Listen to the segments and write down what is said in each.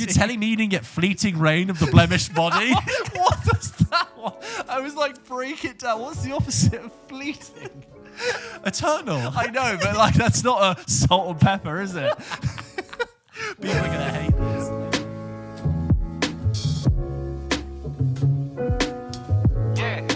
You're telling me you didn't get Fleeting Rain of the Blemished Body? What does that one? I was like, break it down. What's the opposite of fleeting? Eternal. I know, but like that's not a salt and pepper, is it? People are gonna hate this. Yeah.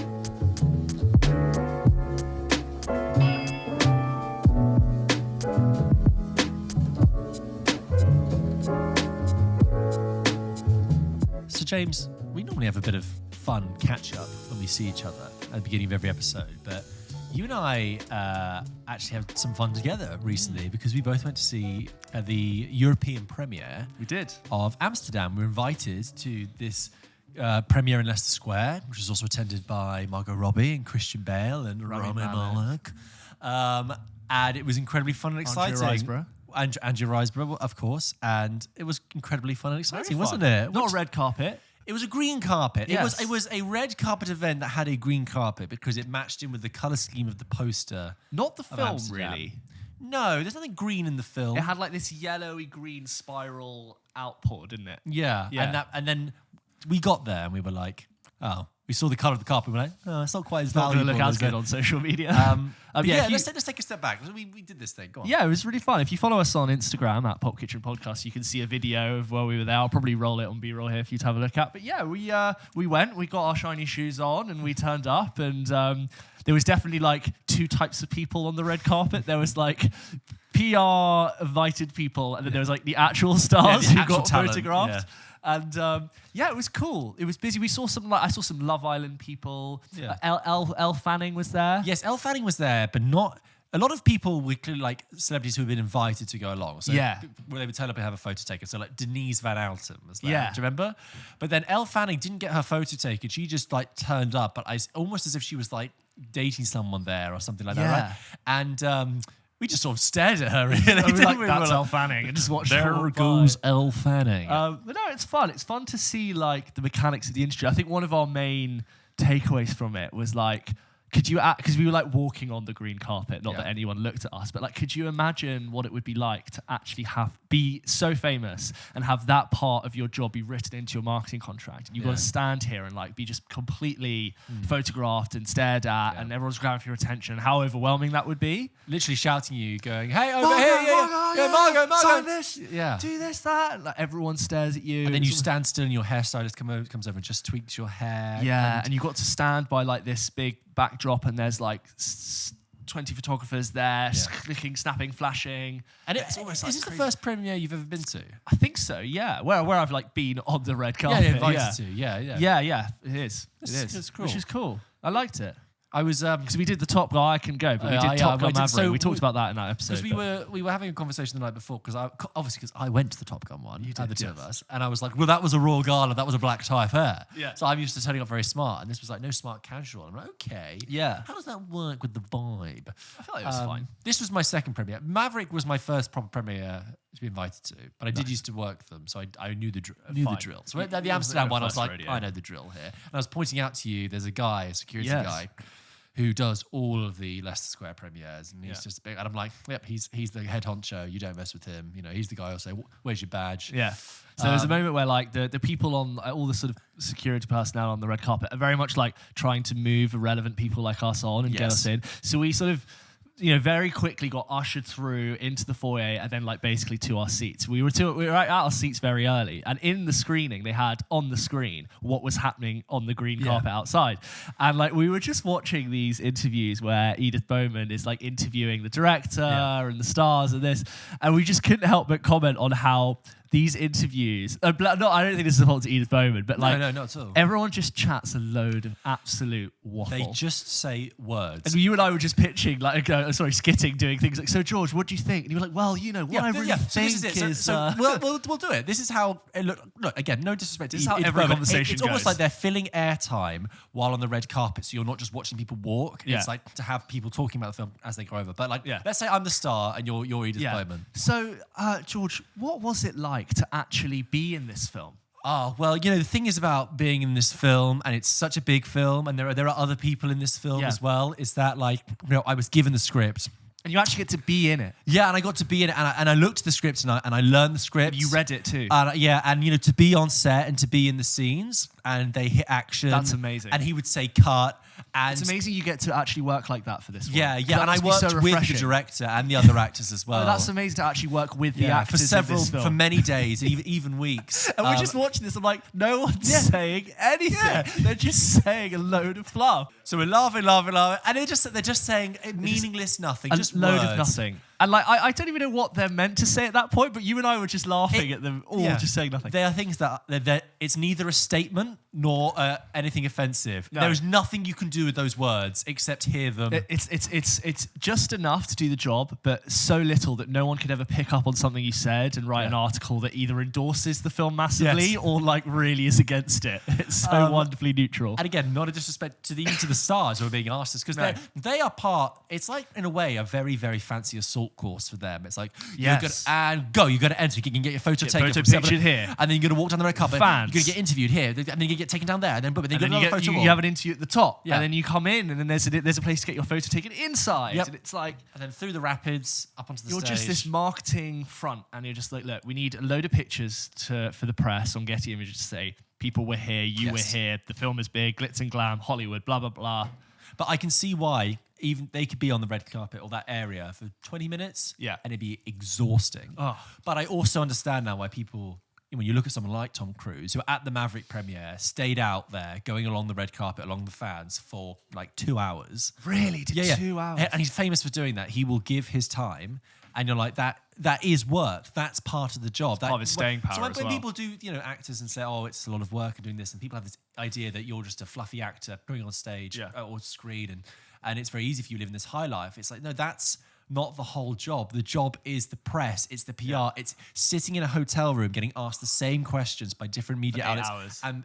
So James, we normally have a bit of fun catch up when we see each other at the beginning of every episode, but you and I actually had some fun together recently because we both went to see the European premiere. We did. Of Amsterdam. We were invited to this premiere in Leicester Square, which was also attended by Margot Robbie and Christian Bale and Rami Malek. And it was incredibly fun and exciting. Andrew Riseborough, of course. And it was incredibly fun and exciting, wasn't it? Not a red carpet. It was a green carpet. Yes. It was a red carpet event that had a green carpet because it matched in with the colour scheme of the poster. Not the film, Amsterdam. really. No, there's nothing green in the film. It had like this yellowy green spiral outpour, didn't it? Yeah. And then we got there and we were like, oh, we saw the colour of the carpet. We were like, oh, it's not quite as Not going valuable. to look as good on social media. Let's take a step back. We did this thing. Go on. Yeah, it was really fun. If you follow us on Instagram at Pulp Kitchen Podcast, you can see a video of where we were there. I'll probably roll it on B-roll here for you to have a look at. But yeah, we went, we got our shiny shoes on, and we turned up, and there was definitely like two types of people on the red carpet. There was like PR invited people, and then there was like the actual stars the who actual got talent, photographed. And it was cool. It was busy. We saw I saw some Love Island people. Yeah. Elle Fanning was there. Yes, Elle Fanning was there, but not... A lot of people were clearly like celebrities who had been invited to go along. So Yeah. where they would turn up and have a photo taken. So like Denise Van Outen was there. Yeah. Do you remember? But then Elle Fanning didn't get her photo taken. She just like turned up, but almost as if she was like dating someone there or something like that, Yeah. right? And we just sort of stared at her, really. We were like, We that's were Elle Fanning, and just watched her There walk goes by. Elle Fanning. But no, it's fun. It's fun to see like the mechanics of the industry. I think one of our main takeaways from it was like, could you, because we were like walking on the green carpet, not that anyone looked at us, but like, could you imagine what it would be like to actually be so famous and have that part of your job be written into your marketing contract? And you've got to stand here and like be just completely photographed and stared at, and everyone's grabbing for your attention. How overwhelming that would be. Literally shouting you, going, hey, over here, Margot, sign this, Yeah. do this, that. And, like, everyone stares at you. And then you stand still and your hairstylist comes over and just tweaks your hair. Yeah, and you got to stand by like this big backdrop, and there's like 20 photographers there, clicking, snapping, flashing. And it's almost like is this crazy. the first premiere you've ever been to? I think so, yeah. Where I've like been on the red carpet. Invited to. Yeah. Yeah, it is. It's cool. Which is cool. I liked it. I was Because we did the Top Guy I Can Go, but we did Top Gun Maverick. We talked about that in that episode. Because we were having a conversation the night before, because I went to the Top Gun one, the two of yes. us, and I was like, well, that was a Royal Gala, that was a black tie affair. Yeah. So I'm used to turning up very smart, and this was like no smart casual. I'm like, okay. Yeah. How does that work with the vibe? I felt like it was fine. This was my second premiere. Maverick was my first proper premiere to be invited to, but I did used to work them, so I knew the drill. So at the Amsterdam one, I was like, I know the drill here. And I was pointing out to you, there's a guy, a security guy, who does all of the Leicester Square premieres, and he's just big. And I'm like, yep, he's the head honcho. You don't mess with him. You know, he's the guy who'll say, "Where's your badge?" Yeah. So there's a moment where like the people on all the sort of security personnel on the red carpet are very much like trying to move irrelevant people like us on and get us in. So we sort of, very quickly got ushered through into the foyer and then like basically to our seats. We were at our seats very early, and in the screening they had on the screen what was happening on the green carpet outside. And like we were just watching these interviews where Edith Bowman is like interviewing the director and the stars of this, and we just couldn't help but comment on how these interviews, I don't think this is a fault to Edith Bowman, but like, no, not at all. Everyone just chats a load of absolute waffle. They just say words. And you and I were just pitching, skitting, doing things like, so George, what do you think? And you were like, well, what I really think is... we'll do it. This is how... Look, again, no disrespect. This is how every conversation It's almost goes. like they're filling airtime while on the red carpet, so you're not just watching people walk. Yeah. It's like to have people talking about the film as they go over. But let's say I'm the star and you're Edith Bowman. So, George, what was it like to actually be in this film? Oh, well, the thing is about being in this film, and it's such a big film, and there are other people in this film as well, is that I was given the script. And you actually get to be in it. Yeah, and I got to be in it, and I looked at the script, and I learned the script. You read it too. And you know, to be on set and to be in the scenes, and they hit action. That's amazing. And he would say cut. And it's amazing you get to actually work like that for this one. Yeah, and I worked so with the director and the other actors as well. Oh, that's amazing to actually work with the actors for many days, even weeks. And we're just watching this. I'm like, no one's saying anything. Yeah. They're just saying a load of fluff. So we're laughing, and they're just saying meaningless nothing, just a load words. of nothing. And like, I don't even know what they're meant to say at that point, but you and I were just laughing at them all, just saying nothing. There are things that it's neither a statement nor anything offensive. No. There is nothing you can do with those words except hear them. It's just enough to do the job, but so little that no one could ever pick up on something you said and write an article that either endorses the film massively or like really is against it. It's so wonderfully neutral. And again, not a disrespect to the stars who are being asked this, because they are part. It's like, in a way, a very, very fancy assault course for them. It's like, you got to enter. You can get your photo taken. Pictured here. And then you're going to walk down the red carpet. Fans. You're going to get interviewed here. And then you get taken down there. And then boom, you get another photo. You have an interview at the top. Yeah. And then you come in, and then there's a place to get your photo taken inside. Yep. And it's like... And then through the rapids, up onto the stage. You're just this marketing front, and you're just like, look, we need a load of pictures for the press on Getty Images to say, people were here, you were here, the film is big, glitz and glam, Hollywood, blah, blah, blah. But I can see why even they could be on the red carpet or that area for 20 minutes and it'd be exhausting. Oh. But I also understand now why people, when you look at someone like Tom Cruise, who at the Maverick premiere stayed out there going along the red carpet, along the fans for like 2 hours. Really? 2 hours? And he's famous for doing that. He will give his time, and you're like, that is work. That's part of the job. Part of his staying power. So when people do, actors and say, oh, it's a lot of work and doing this, and people have this idea that you're just a fluffy actor going on stage or screen, and it's very easy for you to live in this high life. It's like, no, that's not the whole job. The job is the press, it's the PR, it's sitting in a hotel room getting asked the same questions by different media outlets and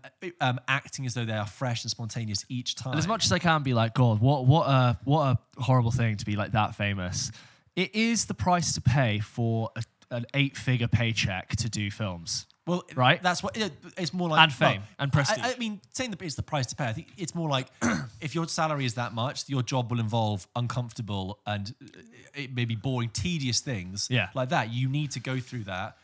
acting as though they are fresh and spontaneous each time. And as much as I can be like, God, what a horrible thing to be like that famous. It is the price to pay for an 8-figure paycheck to do films. Well, right? That's what it's more like. And fame and prestige. I mean, saying that it's the price to pay, I think it's more like if your salary is that much, your job will involve uncomfortable and it may be boring, tedious things like that. You need to go through that.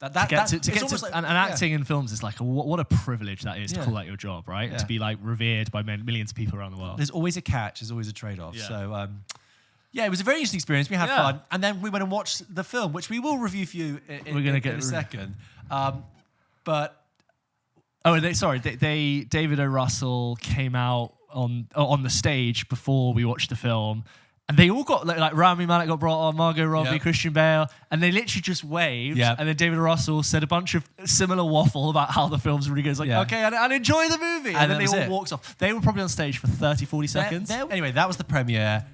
Acting in films is like what a privilege that is to call that your job, right? To be like revered by millions of people around the world. There's always a catch. There's always a trade-off. Yeah. So. It was a very interesting experience. We had fun. And then we went and watched the film, which we will review for you in a second. David O. Russell came out on the stage before we watched the film, and they all got like Rami Malek got brought on, Margot Robbie, Christian Bale, and they literally just waved. And then David O. Russell said a bunch of similar waffle about how the film's really good. It's like, okay, and enjoy the movie. And then they all walked off. They were probably on stage for 30, 40 seconds. Anyway, that was the premiere.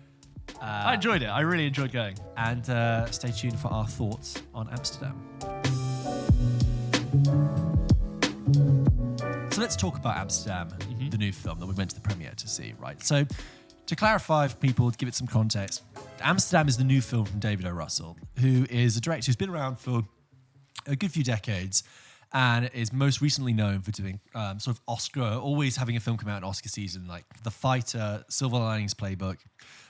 I enjoyed it. I really enjoyed going. And stay tuned for our thoughts on Amsterdam. So let's talk about Amsterdam, the new film that we went to the premiere to see, right? So to clarify for people, to give it some context, Amsterdam is the new film from David O. Russell, who is a director who's been around for a good few decades and is most recently known for doing sort of always having a film come out in Oscar season, like The Fighter, Silver Linings Playbook,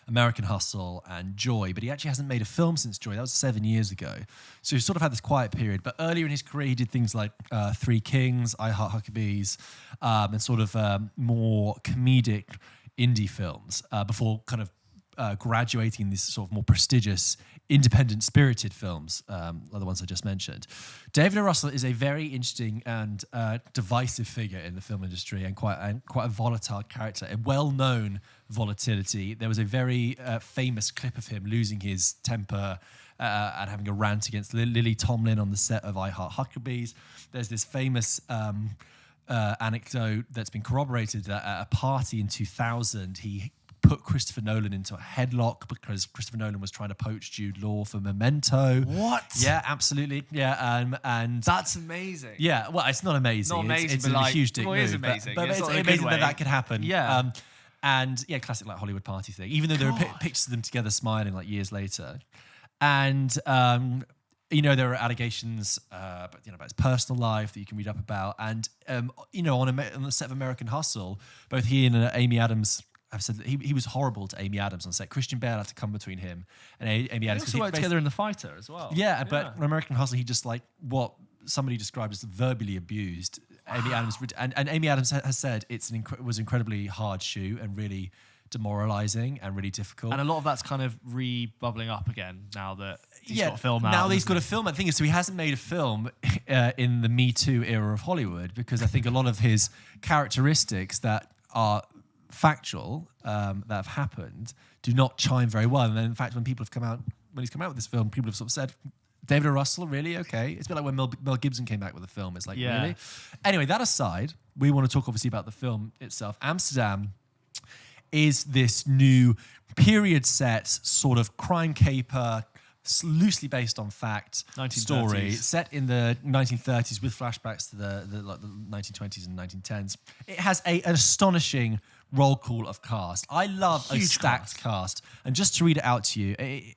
American Hustle, and Joy. But he actually hasn't made a film since Joy. That was 7 years ago. So he's sort of had this quiet period. But earlier in his career, he did things like Three Kings, I Heart Huckabees, and sort of more comedic indie films before kind of graduating in these sort of more prestigious, independent, spirited films, like the ones I just mentioned. David O. Russell is a very interesting and divisive figure in the film industry, and quite a volatile character, a well-known volatility. There was a very famous clip of him losing his temper and having a rant against Lily Tomlin on the set of I Heart Huckabees. There's this famous anecdote that's been corroborated that at a party in 2000, he put Christopher Nolan into a headlock because Christopher Nolan was trying to poach Jude Law for Memento. What? Yeah, absolutely. Yeah, and that's amazing. Yeah, well, it's not amazing. Not amazing, it's but a huge dick move. It is amazing. But it's amazing that could happen. Yeah. And classic like Hollywood party thing. Even though there are pictures of them together smiling like years later, and there are allegations, about his personal life that you can read up about, and on the set of American Hustle, both he and Amy Adams have said that he was horrible to Amy Adams on set. Christian Bale had to come between him and Amy Adams. They also worked together in The Fighter as well. Yeah, but in American Hustle, he just like what somebody described as verbally abused Amy Adams. And Amy Adams has said it was incredibly hard shoot and really demoralizing and really difficult. And a lot of that's kind of bubbling up again now that he's got a film out. Now that he's got a film. The thing is, so he hasn't made a film in the Me Too era of Hollywood because I think a lot of his characteristics that are factual, that have happened, do not chime very well. And then, in fact, when he's come out with this film, people have sort of said, David O. Russell, really? Okay. It's a bit like when Mel Gibson came back with a film. It's like, really? Anyway, that aside, we want to talk obviously about the film itself. Amsterdam is this new period set sort of crime caper, loosely based on fact 1930s. Story set in the 1930s with flashbacks to the 1920s and 1910s. It has an astonishing roll call of cast. I love a stacked cast. And just to read it out to you,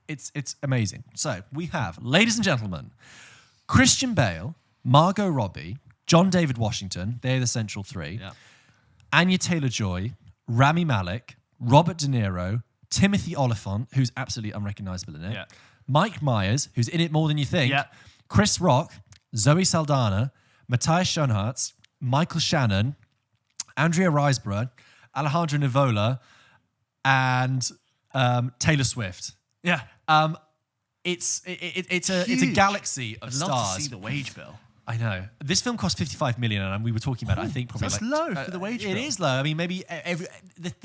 it's amazing. So we have, ladies and gentlemen, Christian Bale, Margot Robbie, John David Washington, they're the central three, Anya Taylor-Joy, Rami Malek, Robert De Niro, Timothy Olyphant, who's absolutely unrecognizable in it, Mike Myers, who's in it more than you think, Chris Rock, Zoe Saldana, Matthias Schoenaerts, Michael Shannon, Andrea Riseborough, Alejandro Nivola, and Taylor Swift. Yeah. It's a galaxy of stars. I'd love to see the wage bill. I know. This film cost 55 million, and we were talking about it, I think probably that's low for the wage bill. It is low. I mean, maybe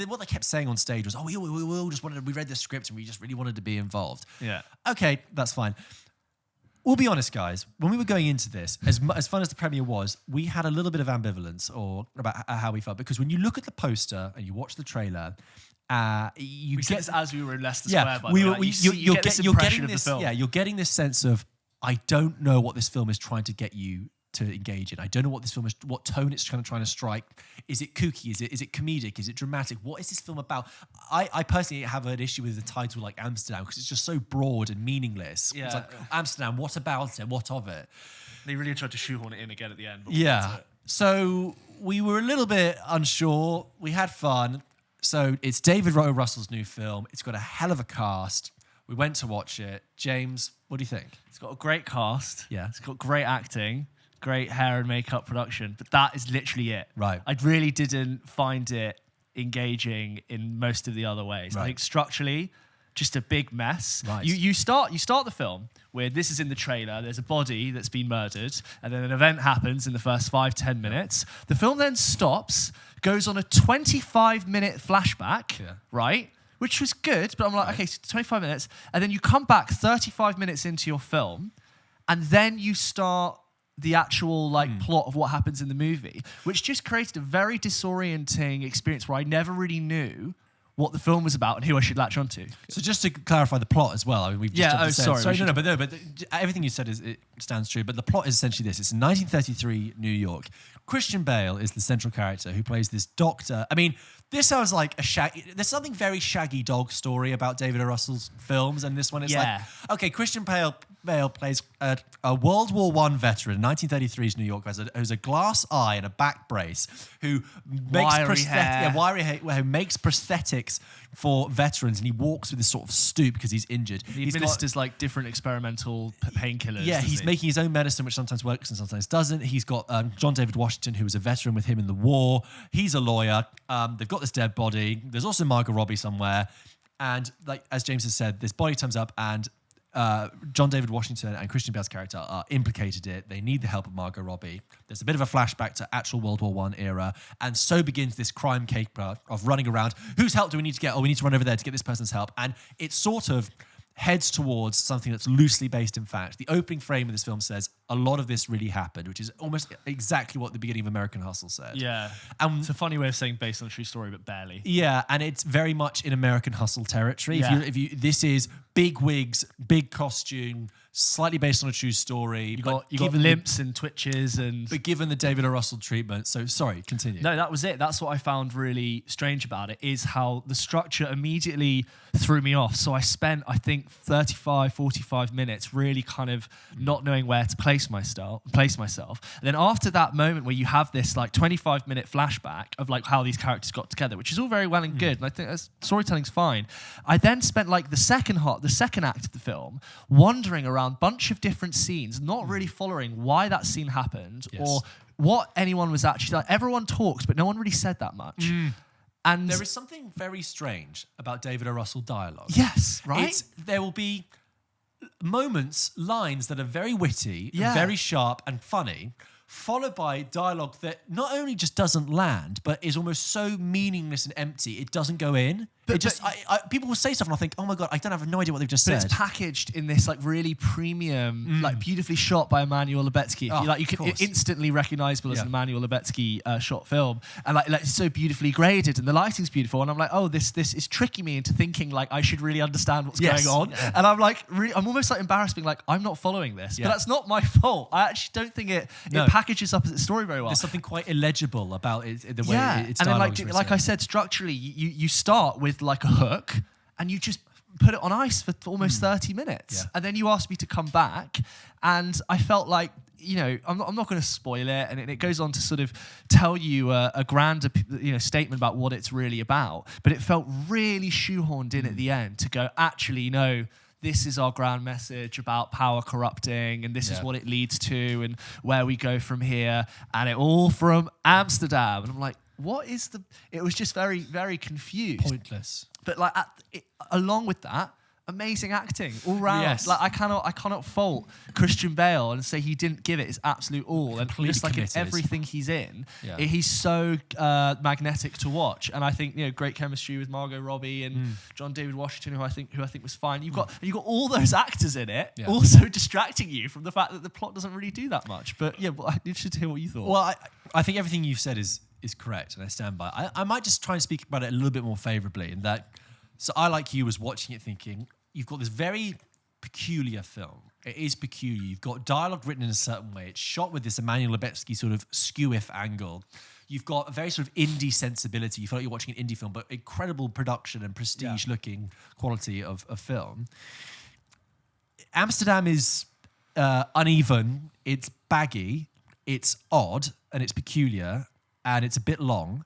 what they kept saying on stage was, we all just wanted, we read the script and we just really wanted to be involved. Yeah. Okay, that's fine. We'll be honest, guys. When we were going into this, as fun as the premiere was, we had a little bit of ambivalence about how we felt, because when you look at the poster and you watch the trailer, we said this as we were in Leicester Square. By the way, you're getting this sense of, I don't know what this film is trying to get you to engage in. I don't know what tone it's trying to strike. Is it kooky? Is it comedic? Is it dramatic? What is this film about? I personally have an issue with the title like Amsterdam because it's just so broad and meaningless. Yeah. It's like, Amsterdam, what about it? What of it? They really tried to shoehorn it in again at the end. But so we were a little bit unsure. We had fun. So it's David O. Russell's new film. It's got a hell of a cast. We went to watch it. James, what do you think? It's got a great cast. Yeah. It's got great acting, great hair and makeup production, but that is literally it. Right. I really didn't find it engaging in most of the other ways. Right. I think structurally, just a big mess. Right. You start the film where this is in the trailer, there's a body that's been murdered, and then an event happens in the first 5-10 minutes. The film then stops, goes on a 25-minute flashback, right? Which was good, but I'm like, okay, so 25 minutes, and then you come back 35 minutes into your film, and then you start the actual plot of what happens in the movie, which just created a very disorienting experience where I never really knew what the film was about and who I should latch onto. So just to clarify the plot as well, I mean, we've just sorry. But everything you said it stands true. But the plot is essentially this: it's in 1933 New York. Christian Bale is the central character who plays this doctor. I mean, this sounds like there's something very Shaggy Dog story about David O. Russell's films, and this one is like, okay, Christian Bale plays a World War I veteran, 1933's New York, who's a glass eye and a back brace, who makes who makes prosthetics for veterans, and he walks with this sort of stoop because he's injured. He administers like different experimental painkillers. Yeah, he's making his own medicine, which sometimes works and sometimes doesn't. He's got John David Washington, who was a veteran with him in the war. He's a lawyer. They've got this dead body. There's also Margot Robbie somewhere. And like as James has said, this body turns up and John David Washington and Christian Bale's character are implicated in it. They need the help of Margot Robbie. There's a bit of a flashback to actual World War I era. And so begins this crime caper of running around. Whose help do we need to get? Oh, we need to run over there to get this person's help. And it sort of heads towards something that's loosely based in fact. The opening frame of this film says a lot of this really happened, which is almost exactly what the beginning of American Hustle said. Yeah. It's a funny way of saying based on a true story, but barely. Yeah, and it's very much in American Hustle territory. Yeah. This is big wigs, big costume, slightly based on a true story. You got limps and twitches but given the David O. Russell treatment. So sorry, continue. No, that was it. That's what I found really strange about it, is how the structure immediately threw me off. So I spent, I think, 35, 45 minutes really kind of not knowing where to place place myself. And then after that moment where you have this like 25-minute flashback of like how these characters got together, which is all very well and good, and I think storytelling's fine. I then spent like the second act of the film wandering around a bunch of different scenes, not really following why that scene happened or what anyone was actually like. Everyone talks, but no one really said that much. And there is something very strange about David O. Russell dialogue. Yes, right? There will be moments, lines that are very witty, very sharp and funny, followed by dialogue that not only just doesn't land, but is almost so meaningless and empty, it doesn't go in. People will say stuff and I think, oh my God, I don't have no idea what they've just said. But it's packaged in this like really premium, like beautifully shot by Emmanuel Lubezki. You can instantly recognizable as an Emmanuel Lubezki shot film. And like it's so beautifully graded and the lighting's beautiful. And I'm like, oh, this is tricking me into thinking like I should really understand what's going on. Yeah. And I'm like, I'm almost like embarrassed being like, I'm not following this. Yeah. But that's not my fault. I actually don't think it packages up its story very well. There's something quite illegible about it, the way it's and then like I said, structurally, you start with like a hook and you just put it on ice for almost 30 minutes and then you asked me to come back and I felt like, you know, I'm not going to spoil it, and it goes on to sort of tell you a grand statement about what it's really about, but it felt really shoehorned in at the end to go, actually, no, this is our grand message about power corrupting, and this is what it leads to, and where we go from here, and it all from Amsterdam. And I'm like, what is the... It was just very, very confused. Pointless. But like, along with that, amazing acting all round. Yes. Like I cannot fault Christian Bale and say he didn't give it his absolute all. And just like in everything he's in, he's so magnetic to watch. And I think, you know, great chemistry with Margot Robbie and John David Washington, who I think was fine. You've got all those actors in it, also distracting you from the fact that the plot doesn't really do that much. But yeah, I'm interested to hear what you thought. Well, I think everything you've said is correct, and I stand by. I might just try and speak about it a little bit more favourably in that. So I, like you, was watching it thinking, you've got this very peculiar film. It is peculiar. You've got dialogue written in a certain way. It's shot with this Emmanuel Lubezki sort of skew-if angle. You've got a very sort of indie sensibility. You feel like you're watching an indie film, but incredible production and prestige-looking quality of film. Amsterdam is uneven. It's baggy. It's odd, and it's peculiar, and it's a bit long.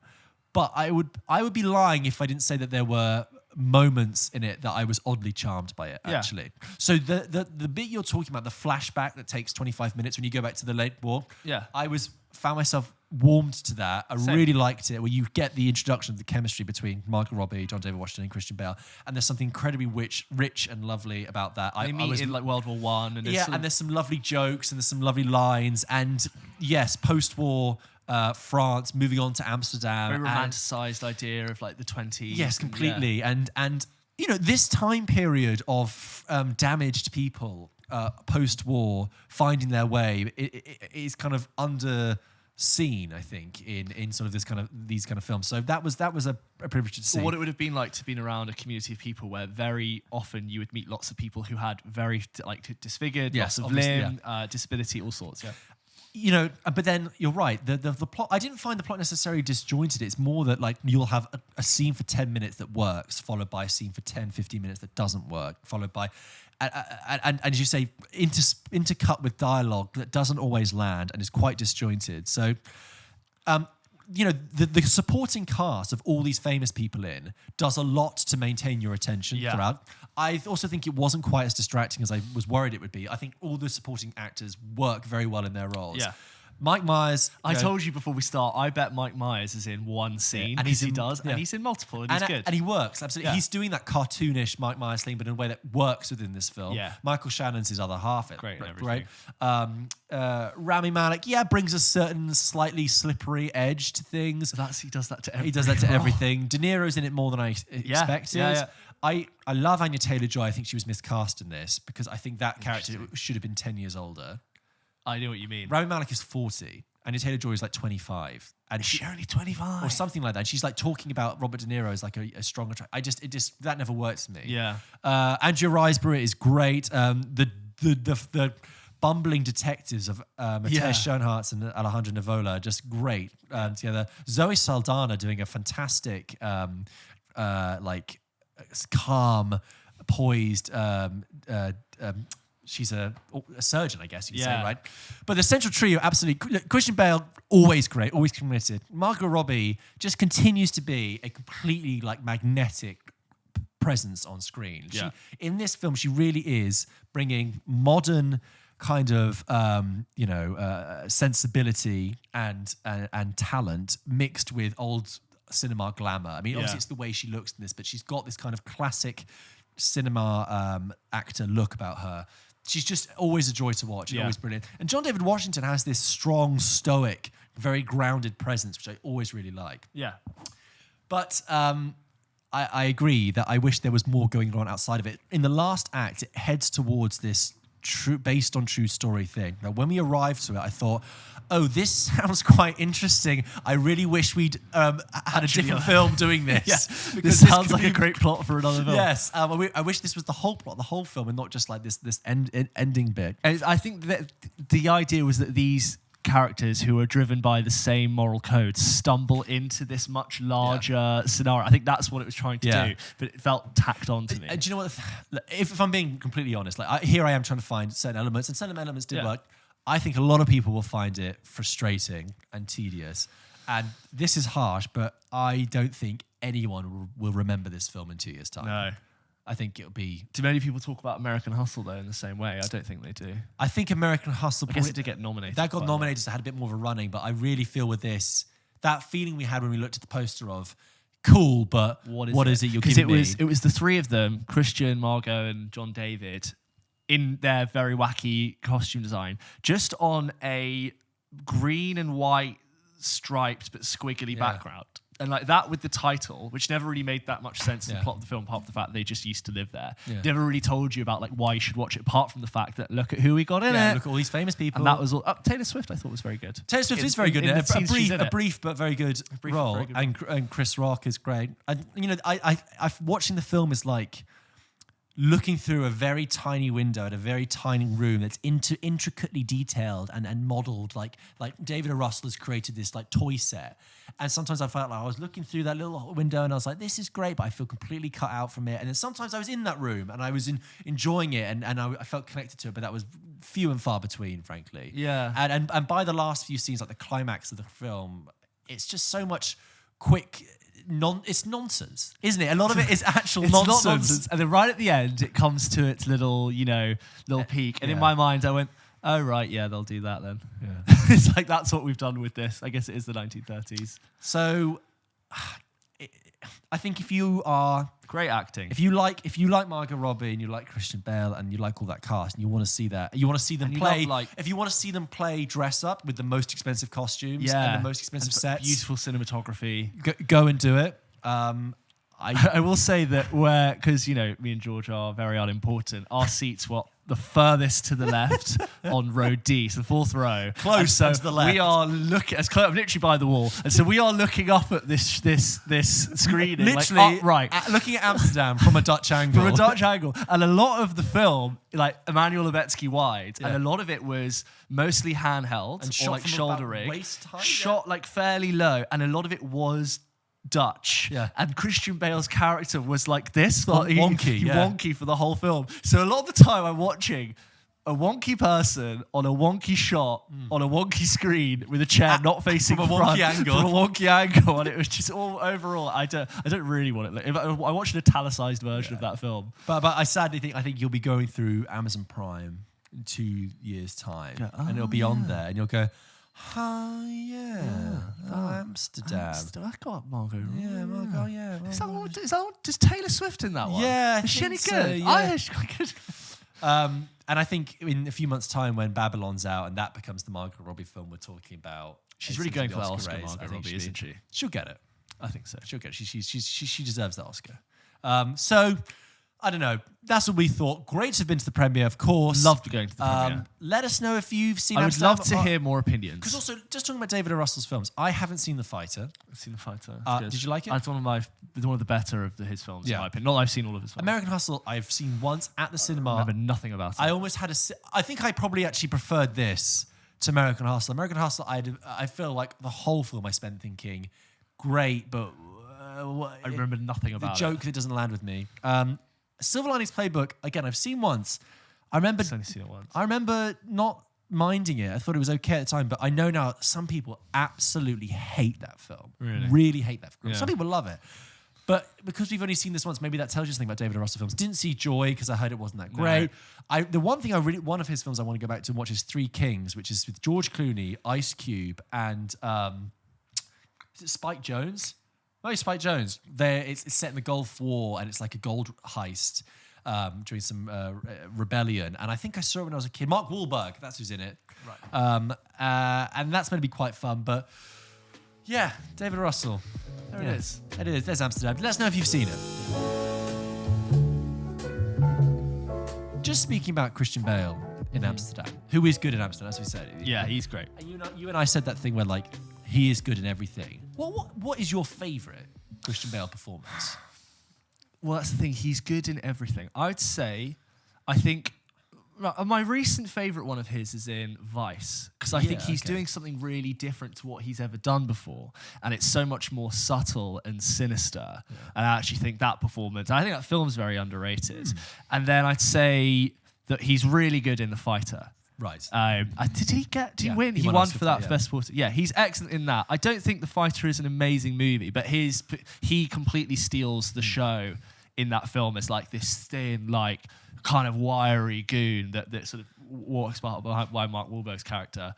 But I would be lying if I didn't say that there were moments in it that I was oddly charmed by it, actually. So the bit you're talking about, the flashback that takes 25 minutes when you go back to the late war, I found myself warmed to that. I really liked it, where you get the introduction of the chemistry between Margot Robbie, John David Washington, and Christian Bale, and there's something incredibly rich and lovely about that. They meet in like World War One, and there's some lovely jokes and there's some lovely lines, and yes, post-war France, moving on to Amsterdam. Very romanticized idea of like the 20s. Yes, completely. And you know, this time period of damaged people post-war finding their way is kind of underseen, I think, in sort of these kind of films. So that was a privilege to see. What it would have been like to be around a community of people where very often you would meet lots of people who had very like disfigured, loss of limb, disability, all sorts. Yeah. You know, but then you're right. The plot, I didn't find the plot necessarily disjointed. It's more that like you'll have a scene for 10 minutes that works, followed by a scene for 10, 15 minutes that doesn't work, followed by, and as you say, intercut with dialogue that doesn't always land and is quite disjointed. So, you know, the supporting cast of all these famous people in does a lot to maintain your attention throughout. I also think it wasn't quite as distracting as I was worried it would be. I think all the supporting actors work very well in their roles. Yeah. Mike Myers. I told you before we start, I bet Mike Myers is in one scene, and he does, and he's in multiple, and he's good. And he works, absolutely. Yeah. He's doing that cartoonish Mike Myers thing, but in a way that works within this film. Yeah. Michael Shannon's his other half. Great. Rami Malek, brings a certain slightly slippery edge to things. He does that to everything. He does that to everything. De Niro's in it more than I expected. Yeah. I love Anya Taylor-Joy. I think she was miscast in this because I think that character should have been 10 years older. I know what you mean. Rami Malek is 40. Anya Taylor-Joy is like 25. And is she only 25? Or something like that. And she's like talking about Robert De Niro as like a strong attraction. That never works for me. Yeah. Andrea Riseborough is great. The bumbling detectives of Matthias Schoenhardt and Alejandro Nivola are just great together. Zoe Saldana doing a fantastic calm, poised she's a surgeon, I guess you could say, right? But the central trio, absolutely. Christian Bale, always great, always committed. Margot Robbie just continues to be a completely like magnetic presence on screen. Yeah. In this film, she really is bringing modern kind of sensibility and talent mixed with old cinema glamour. I mean, obviously it's the way she looks in this, but she's got this kind of classic cinema actor look about her. She's just always a joy to watch, always brilliant. And John David Washington has this strong, stoic, very grounded presence, which I always really like. Yeah. But I agree that I wish there was more going on outside of it. In the last act, it heads towards this based on true story thing. Now, when we arrived to it, I thought, oh, this sounds quite interesting. I really wish we'd had a different film doing this. Because this sounds like a great plot for another film. Yes, I wish this was the whole plot, the whole film, and not just like this ending bit. I think that the idea was that these characters who are driven by the same moral code stumble into this much larger scenario. I think that's what it was trying to do, but it felt tacked on to me. Do you know what? If I'm being completely honest, like here I am trying to find certain elements, and certain elements did work. I think a lot of people will find it frustrating and tedious, and this is harsh, but I don't think anyone will remember this film in 2 years' time. No. I think it'll be... Do many people talk about American Hustle, though, in the same way? I don't think they do. I think American Hustle... I guess it did get nominated. That got nominated, so it had a bit more of a running, but I really feel with this, that feeling we had when we looked at the poster of, cool, but what is it you're giving me? It was the three of them, Christian, Margot, and John David, in their very wacky costume design, just on a green and white striped but squiggly background. And like that with the title, which never really made that much sense in the plot of the film, apart from the fact that they just used to live there. Yeah. Never really told you about like why you should watch it, apart from the fact that look at who we got in it. Look at all these famous people. And that was all. Taylor Swift, I thought was very good. Taylor Swift is very good. A brief but very good role. And Chris Rock is great. And I watching the film is like looking through a very tiny window at a very tiny room that's intricately detailed and modeled. Like David O. Russell has created this like toy set. And sometimes I felt like I was looking through that little window and I was like, this is great, but I feel completely cut out from it. And then sometimes I was in that room and I was enjoying it and I felt connected to it, but that was few and far between, frankly. Yeah. And by the last few scenes, like the climax of the film, it's just so much quick... it's nonsense, isn't it? A lot of it is actual nonsense. Not nonsense. And then right at the end, it comes to its little peak. And in my mind, I went, oh, right, yeah, they'll do that then. Yeah. It's like, that's what we've done with this. I guess it is the 1930s. So I think if you are... Great acting. If you like Margot Robbie and you like Christian Bale and you like all that cast and you want to see that, you want to see them play... if you want to see them play dress up with the most expensive costumes and the most expensive sets... Beautiful cinematography. Go and do it. I will say that because, me and George are very unimportant, our seats were the furthest to the left on row D, so the fourth row. Close to the left. We are looking, I'm literally by the wall, and so we are looking up at this screening. Literally, like, upright. Looking at Amsterdam from a Dutch angle. From a Dutch angle. And a lot of the film, like Emmanuel Lubezki wide, and a lot of it was mostly handheld and or like shouldering. Waist height, shot like fairly low, and a lot of it was Dutch, and Christian Bale's character was like this, wonky for the whole film. So a lot of the time I'm watching a wonky person on a wonky shot on a wonky screen with a chair not facing from a front, wonky angle, and it was just all overall. I don't really want it. I watched an italicized version of that film, but I sadly think you'll be going through Amazon Prime in 2 years' time, and it'll be on there, and you'll go. Amsterdam. I got Margot. Yeah, Margot. Yeah. Is Taylor Swift in that one? Yeah, is she any so, good? Yeah. She's quite good. And I think in a few months' time, when Babylon's out and that becomes the Margot Robbie film we're talking about, she's really going for that Oscar, Margot Robbie, isn't she? She'll get it. I think so. She'll get it. She deserves that Oscar. So. I don't know. That's what we thought. Great to have been to the premiere, of course. Loved going to the premiere. Let us know if you've seen. I would love to hear more opinions. Because also, just talking about David O. Russell's films, I haven't seen The Fighter. I've seen The Fighter. Did you like it? It's one of the better of his films, in my opinion. Not that I've seen all of his films. American Hustle, I've seen once at the cinema. I remember nothing about it. I almost had I think I probably actually preferred this to American Hustle. American Hustle, I feel like the whole film I spent thinking, great, but I remember nothing about the joke that doesn't land with me. Silver Linings Playbook, again, I've seen once. I remember. I've only seen it once. I remember not minding it. I thought it was okay at the time, but I know now some people absolutely hate that film. Really hate that film. Yeah. Some people love it. But because we've only seen this once, maybe that tells you something about David O. Russell films. Didn't see Joy because I heard it wasn't that great. No. The one of his films I want to go back to and watch is Three Kings, which is with George Clooney, Ice Cube, and is it Spike Jonze? Oh, Spike Jonze. It's set in the Gulf War and it's like a gold heist during some rebellion. And I think I saw it when I was a kid. Mark Wahlberg, that's who's in it. Right. And that's going to be quite fun. But yeah, David Russell. There it is. It is. There's Amsterdam. Let us know if you've seen it. Just speaking about Christian Bale in Amsterdam, who is good in Amsterdam, as we said. Yeah, he's great. And you and I said that thing where like he is good in everything. What is your favourite Christian Bale performance? Well, that's the thing. He's good in everything. I think my recent favourite one of his is in Vice, because I think he's doing something really different to what he's ever done before, and it's so much more subtle and sinister. Yeah. And I actually think that performance, I think that film's very underrated. And then I'd say that he's really good in The Fighter. Right. Did he win? He won for that best supporter. Yeah, he's excellent in that. I don't think The Fighter is an amazing movie, but he completely steals the show in that film as like this thin, like kind of wiry goon that sort of walks behind Mark Wahlberg's character.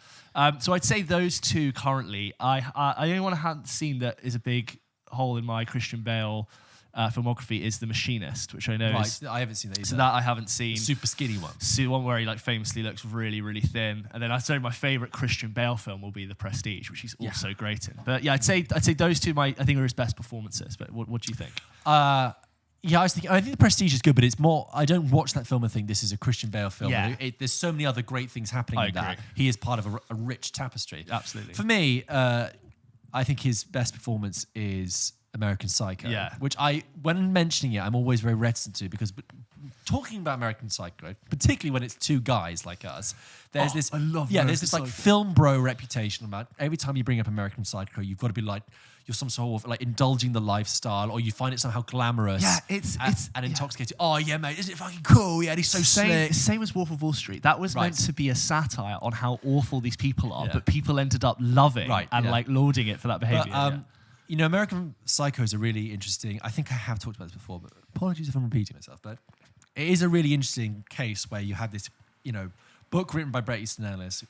So I'd say those two currently. The only one I haven't seen that is a big hole in my Christian Bale filmography is The Machinist, which I know is... I haven't seen that either. So that I haven't seen. Super skinny one. So the one where he like famously looks really, really thin. And then I'd say my favourite Christian Bale film will be The Prestige, which he's also great in. But yeah, I'd say those two I think are his best performances. But what do you think? Yeah, I think The Prestige is good, but it's more... I don't watch that film and think this is a Christian Bale film. Yeah. There's so many other great things happening in that. He is part of a rich tapestry. Absolutely. For me, I think his best performance is American Psycho. Yeah. Which when mentioning it, I'm always very reticent to, because talking about American Psycho, particularly when it's two guys like us, there's this... I love there's this like film bro reputation about every time you bring up American Psycho, you've got to be like... You're some sort of like indulging the lifestyle, or you find it somehow glamorous. Yeah, it's intoxicating. Oh yeah, mate, is it fucking cool? Yeah, and he's so slick. Same as Wolf of Wall Street. That was meant to be a satire on how awful these people are, but people ended up loving and like lauding it for that behaviour. You know, American Psycho is a really interesting. I think I have talked about this before, but apologies if I'm repeating myself. But it is a really interesting case where you had this, book written by Bret Easton Ellis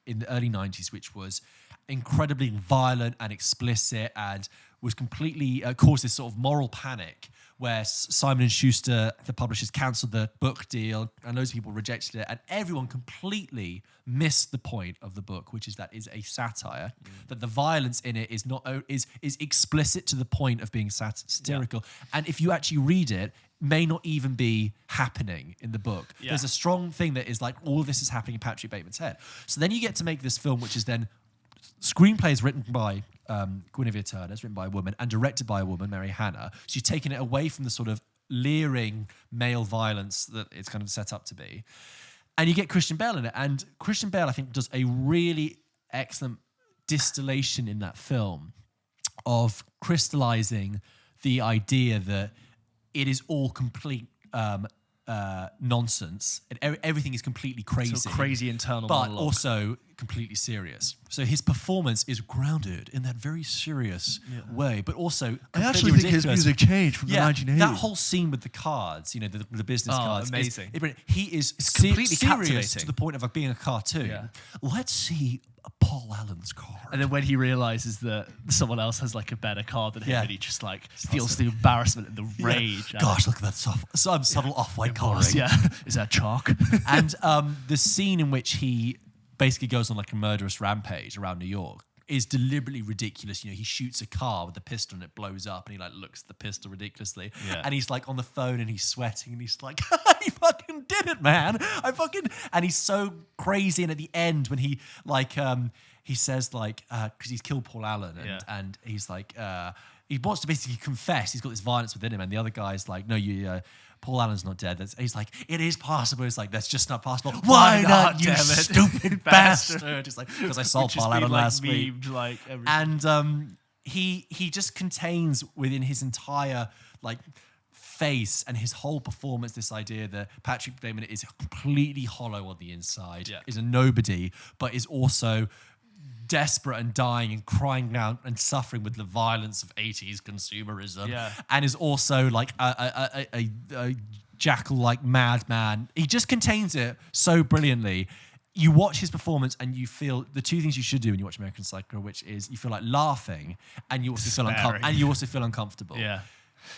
in the early 90s, which was incredibly violent and explicit and was completely caused this sort of moral panic where Simon & Schuster, the publishers, cancelled the book deal and loads of people rejected it, and everyone completely missed the point of the book, which is that is a satire, that the violence in it is explicit to the point of being satirical, and if you actually read it, may not even be happening in the book. Yeah. There's a strong thing that is like all of this is happening in Patrick Bateman's head. So then you get to make this film, which is then screenplay is written by Guinevere Turner, it's written by a woman, and directed by a woman, Mary Hannah. So you've taken it away from the sort of leering male violence that it's kind of set up to be. And you get Christian Bale in it. And Christian Bale, I think, does a really excellent distillation in that film of crystallizing the idea that it is all complete nonsense, and everything is completely crazy. So crazy internal but monologue. Also completely serious. So his performance is grounded in that very serious way, but also I actually think his music changed from the 1980s. That whole scene with the cards, the business cards, amazing. He is completely serious captivating to the point of being a cartoon. Yeah. Let's see Paul Allen's card. And then when he realizes that someone else has like a better card than him, and he just like feels the embarrassment and the rage. Gosh, look at that subtle off-white coloring. Yeah, is that chalk? And the scene in which he basically goes on like a murderous rampage around New York is deliberately ridiculous. He shoots a car with a pistol and it blows up, and he like looks at the pistol ridiculously. Yeah. And he's like on the phone and he's sweating and he's like, "He fucking did it, man! And he's so crazy. And at the end, when he like he says like because he's killed Paul Allen and he's like he wants to basically confess. He's got this violence within him, and the other guy's like, "No, Paul Allen's not dead." He's like, "It is possible." It's like, "That's just not possible." Why not, you stupid bastard? It's like, because I saw Paul Allen last week. And he just contains within his entire like face and his whole performance, this idea that Patrick Bateman is completely hollow on the inside, is a nobody, but is also desperate and dying and crying out and suffering with the violence of 80s consumerism, and is also like a jackal-like madman. He just contains it so brilliantly. You watch his performance and you feel the two things you should do when you watch American Psycho, which is you feel like laughing and you also feel uncomfortable. Yeah.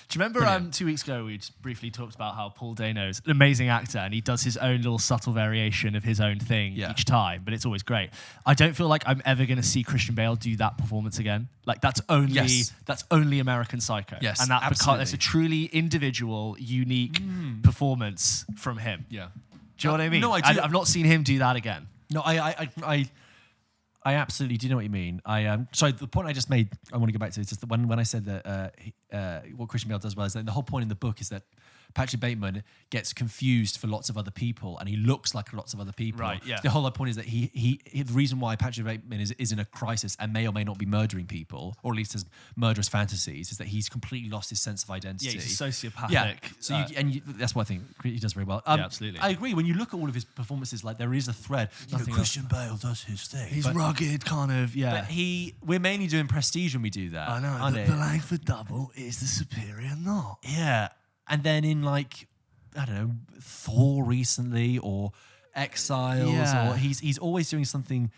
Do you remember 2 weeks ago we briefly talked about how Paul Dano's an amazing actor and he does his own little subtle variation of his own thing each time, but it's always great. I don't feel like I'm ever going to see Christian Bale do that performance again. Like that's only American Psycho. Yes, and because it's a truly individual, unique performance from him. Yeah. Do you know what I mean? No, I do. I've not seen him do that again. No, I absolutely do know what you mean. Sorry, the point I just made, I want to go back to, is just that when I said that what Christian Bale does well is that the whole point in the book is that Patrick Bateman gets confused for lots of other people and he looks like lots of other people. Right, yeah. The whole point is that he the reason why Patrick Bateman is in a crisis and may or may not be murdering people, or at least has murderous fantasies, is that he's completely lost his sense of identity. Yeah, he's sociopathic. Yeah, so that's what I think he does very well. Yeah, absolutely. I agree. When you look at all of his performances, like there is a thread. Christian Bale does his thing. He's rugged, kind of, But we're mainly doing Prestige when we do that. I know. The Langford double is the superior knot. Yeah. And then in like, I don't know, Thor recently or Exiles, or he's always doing something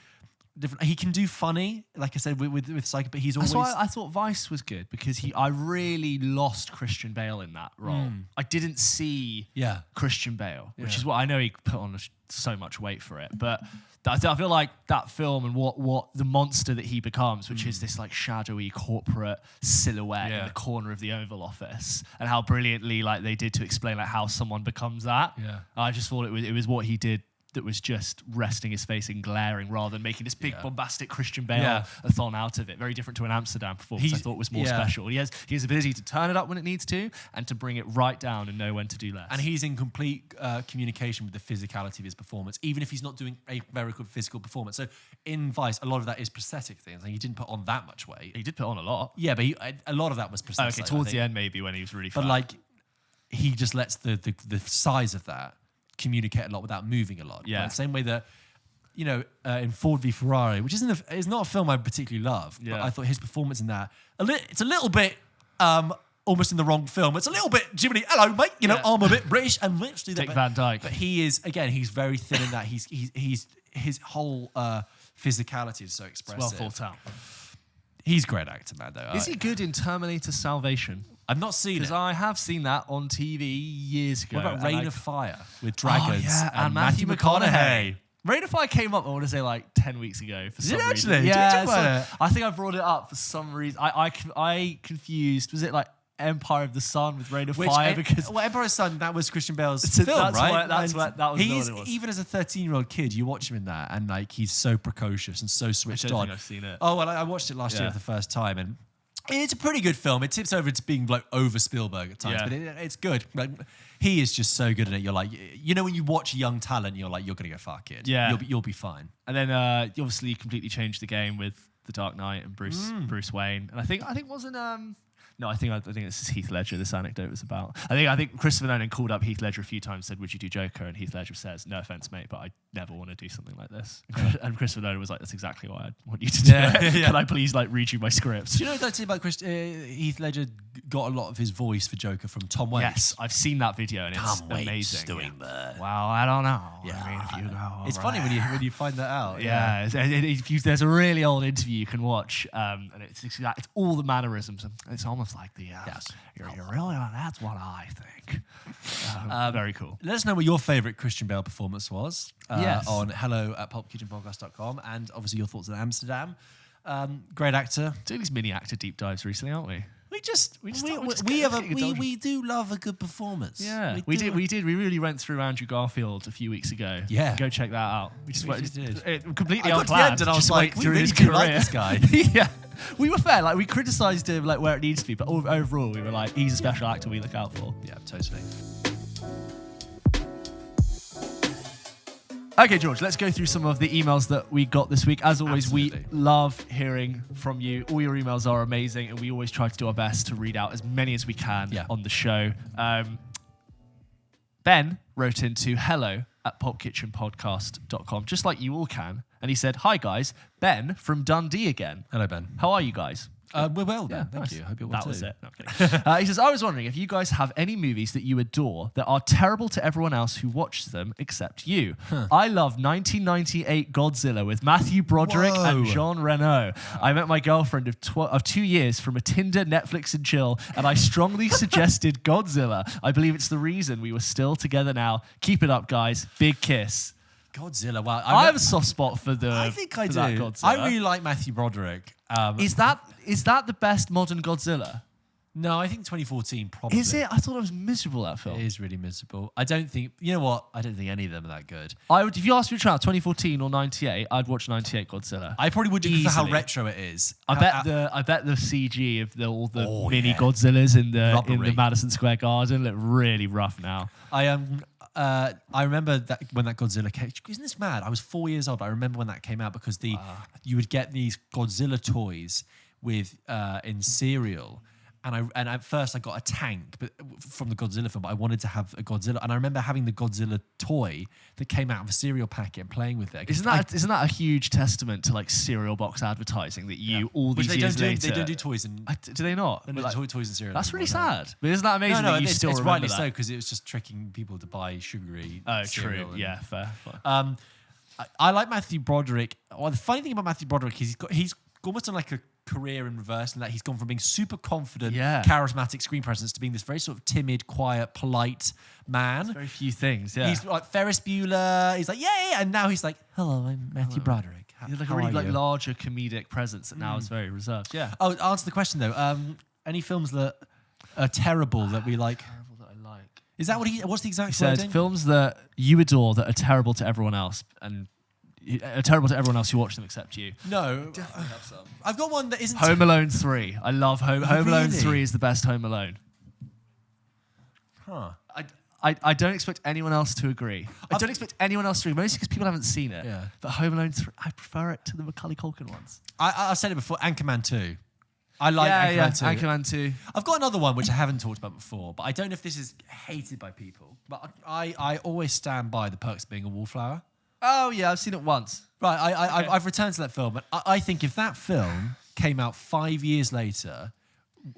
different. He can do funny, like I said, with Psycho, but he's always... That's why I thought Vice was good, because I really lost Christian Bale in that role. I didn't see Christian Bale, which is what I know he put on so much weight for it, but... I feel like that film and what the monster that he becomes, which is this like shadowy corporate silhouette in the corner of the Oval Office, and how brilliantly like they did to explain like how someone becomes that. Yeah, I just thought it was what he did that was just resting his face and glaring rather than making this big bombastic Christian Bale-a-thon out of it. Very different to an Amsterdam performance. I thought was more special. He has the ability to turn it up when it needs to and to bring it right down and know when to do less. And he's in complete communication with the physicality of his performance, even if he's not doing a very good physical performance. So in Vice, a lot of that is prosthetic things. Like he didn't put on that much weight. He did put on a lot. Yeah, but a lot of that was prosthetic. Okay, towards the end maybe when he was really fat. But like, he just lets the size of that communicate a lot without moving a lot. Yeah. The same way that, you know, in Ford v Ferrari, which is not a film I particularally love, but I thought his performance in that, it's a little bit almost in the wrong film. It's a little bit Jiminy, hello mate, you know, I'm a bit British and let's do that. Dick Van Dyke. But he is, again, he's very thin in that. He's his whole physicality is so expressive. It's well thought out. He's a great actor, man, though. Is he good in Terminator Salvation? I've not seen it. Because I have seen that on TV years ago. What about Reign of Fire with dragons and Matthew McConaughey? Reign of Fire came up, I want to say, like 10 weeks ago for some reason. Actually? Yeah, I think I brought it up for some reason. I confused, was it like Empire of the Sun with Reign of Fire? Well, Empire of the Sun, that was Christian Bale's film, right? That was he's, what it was. Even as a 13-year-old kid, you watch him in that, and like he's so precocious and so switched I don't on. think I've seen it. Oh, well, I watched it last year for the first time, and it's a pretty good film. It tips over into being like over Spielberg at times, but it's good. Like, he is just so good in it. You're like, you know, when you watch young talent, you're like, you're gonna go far, kid. Yeah, you'll be fine. And then you obviously completely changed the game with The Dark Knight and Bruce Wayne. And I think wasn't no, I think this is Heath Ledger. This anecdote was about. I think Christopher Nolan called up Heath Ledger a few times, said, "Would you do Joker?" And Heath Ledger says, "No offense, mate, but I never want to do something like this." And Christopher Nolan was like, "That's exactly why I want you to do it. Can I please like read you my script?" Do you know that thing about Heath Ledger got a lot of his voice for Joker from Tom Waits? Yes, I've seen that video and it's amazing. Doing that. Well, I don't know. Yeah, I mean, if you go, it's funny when you find that out. Yeah, there's a really old interview you can watch, and it's all the mannerisms. It's almost like the you're really on. That's what I think. Very cool. Let us know what your favourite Christian Bale performance was. Yes. On hello@pulpkitchenpodcast.com, and obviously your thoughts on Amsterdam. Great actor. Doing these mini actor deep dives recently, aren't we? We do love a good performance. Yeah, we did. We really went through Andrew Garfield a few weeks ago. Yeah, go check that out. We just did. Completely unplanned. I got to the end and I was like, we really do like this guy. Yeah, we were fair. Like we criticised him like where it needs to be, but overall we were like, he's a special actor we look out for. Yeah, totally. Okay, George, let's go through some of the emails that we got this week. As always, Absolutely. we love hearing from you. All your emails are amazing, and we always try to do our best to read out as many as we can on the show. Ben wrote into hello@pulpkitchenpodcast.com, just like you all can. And he said, "Hi, guys. Ben from Dundee again. Hello, Ben. How are you guys?" We're well, Ben. Thank nice. you. Hope you're well That was too. it. No, I'm kidding. He says, I was wondering if you guys have any movies that you adore that are terrible to everyone else who watches them except you. I love 1998 Godzilla with Matthew Broderick and Jean Reno. I met my girlfriend of 2 years from a Tinder, Netflix and chill, and I strongly suggested Godzilla. I believe it's the reason we were still together now. Keep it up, guys. Big kiss. Godzilla. Wow. I have a soft spot for the. I think I do. That Godzilla. I really like Matthew Broderick. Is that the best modern Godzilla? No, I think 2014 probably. Is it? I thought it was miserable, that film. It is really miserable. I don't think, you know what? I don't think any of them are that good. I would, if you asked me to try out 2014 or 98, I'd watch 98 Godzilla. I probably would do for how Easily. retro it is. I bet the CG of all the mini Godzillas in the Rubbery. Madison Square Garden look really rough now. I remember that when that Godzilla came. Isn't this mad? I was 4 years old. I remember when that came out because you would get these Godzilla toys with in cereal. And at first I got a tank from the Godzilla film, but I wanted to have a Godzilla. And I remember having the Godzilla toy that came out of a cereal packet and playing with it. Isn't that a huge testament to like cereal box advertising that all these years later? They don't do toys and do they not? they don't do toys and cereal. That's really anymore, sad. But isn't that amazing that you still it's remember rightly that? so because it was just tricking people to buy sugary. Oh, cereal true. and- Yeah, fair. I like Matthew Broderick. Well, the funny thing about Matthew Broderick is he's almost done like a career in reverse in that he's gone from being super confident, charismatic screen presence to being this very sort of timid, quiet, polite man. Very few things, yeah. He's like Ferris Bueller. He's like, yeah. And now he's like, hello, I'm Matthew Broderick. He's like How a really are you? larger comedic presence that now is very reserved. Yeah. Oh, answer the question though. Any films that are terrible that we like? Terrible that I like. Is that what's the exact He said wording? films that you adore that are terrible to everyone else and are terrible to everyone else who watch them except you. No. Definitely have some. I've got one that isn't... Home Alone 3. I love Home Alone Really? 3 is the best Home Alone. Huh. I don't expect anyone else to agree. I don't expect anyone else to agree, mostly because people haven't seen it. Yeah. But Home Alone 3, I prefer it to the Macaulay Culkin ones. I said it before, Anchorman 2. I like Anchorman 2. Anchorman 2. I've got another one which I haven't talked about before, but I don't know if this is hated by people. But I always stand by The Perks of Being a Wallflower. Oh, yeah, I've seen it once. Right, I've returned to that film, and I think if that film came out 5 years later,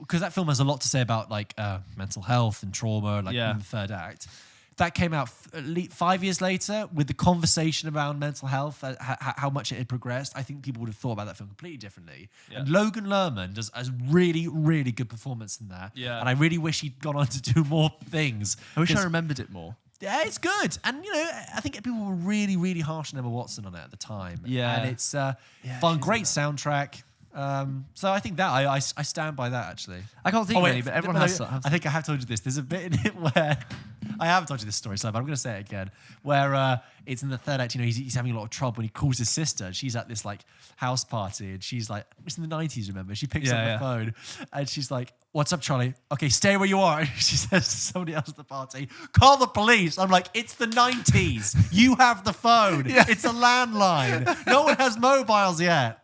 because that film has a lot to say about like mental health and trauma, like in the third act. If that came out 5 years later with the conversation around mental health, how much it had progressed, I think people would have thought about that film completely differently. Yeah. And Logan Lerman does a really, really good performance in that. Yeah. And I really wish he'd gone on to do more things. I wish I remembered it more. Yeah, it's good. And, you know, I think people were really, really harsh on Emma Watson on it at the time. Yeah. And it's fun, great soundtrack. So I think that, I stand by that, actually. I can't think of any, but everyone has some. I think I have told you this. There's a bit in it where, I haven't told you this story, so but I'm going to say it again, where it's in the third act, you know, he's having a lot of trouble when he calls his sister, and she's at this, like, house party, and she's like, it's in the 90s, remember? She picks up the phone, and she's like, what's up, Charlie? Okay, stay where you are. And she says to somebody else at the party, call the police. I'm like, it's the 90s. You have the phone. It's a landline. No one has mobiles yet.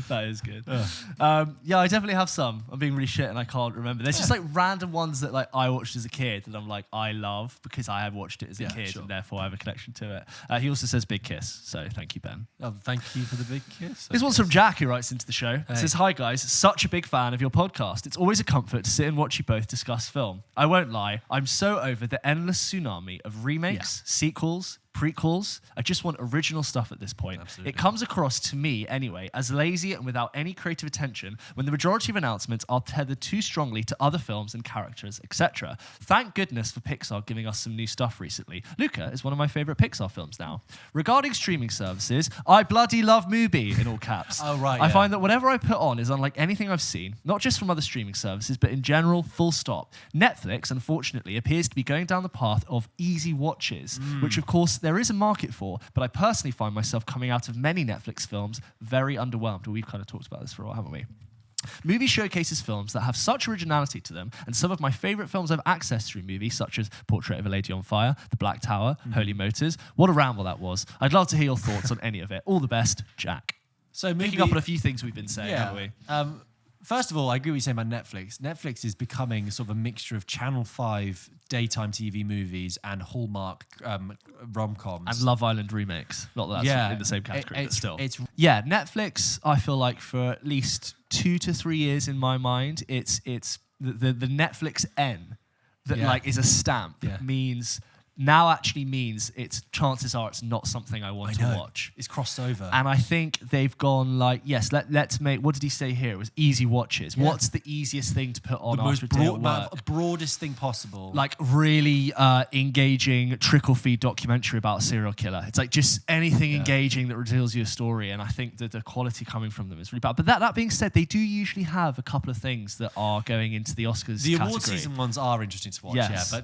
That is good. Yeah, I definitely have some. I'm being really shit and I can't remember. There's just like random ones that like I watched as a kid that I'm like, I love because I have watched it as a kid and therefore I have a connection to it. He also says big kiss, so thank you, Ben. Oh, thank you for the big kiss. This one's from Jack, who writes into the show. It says, hi guys, such a big fan of your podcast. It's always a comfort to sit and watch you both discuss film. I won't lie, I'm so over the endless tsunami of remakes, sequels, prequels. I just want original stuff at this point. Absolutely. It comes across to me, anyway, as lazy and without any creative attention when the majority of announcements are tethered too strongly to other films and characters, etc. Thank goodness for Pixar giving us some new stuff recently. Luca is one of my favourite Pixar films now. Regarding streaming services, I bloody love Mubi, in all caps. Oh, right, I find that whatever I put on is unlike anything I've seen, not just from other streaming services, but in general, full stop. Netflix, unfortunately, appears to be going down the path of easy watches, which, of course, there is a market for, but I personally find myself coming out of many Netflix films very underwhelmed. We've kind of talked about this for a while, haven't we? Movie showcases films that have such originality to them, and some of my favourite films I've accessed through movies, such as Portrait of a Lady on Fire, The Black Tower, Holy Motors. What a ramble that was. I'd love to hear your thoughts on any of it. All the best, Jack. So picking up on a few things we've been saying, haven't we? First of all, I agree with you saying about Netflix. Netflix is becoming sort of a mixture of Channel 5 daytime TV movies and Hallmark rom-coms. And Love Island remakes. Not that that's in the same category, but still. Netflix, I feel like for at least 2 to 3 years in my mind, it's the Netflix N that is a stamp means... now actually means chances are it's not something I want to watch. It's crossed over. And I think they've gone let's make, what did he say here? It was easy watches. Yeah. What's the easiest thing to put on after a day at work? Broadest thing possible. Like really engaging trickle feed documentary about a serial killer. It's like just anything engaging that reveals you a story. And I think that the quality coming from them is really bad. But that being said, they do usually have a couple of things that are going into the Oscars The category. award season ones are interesting to watch,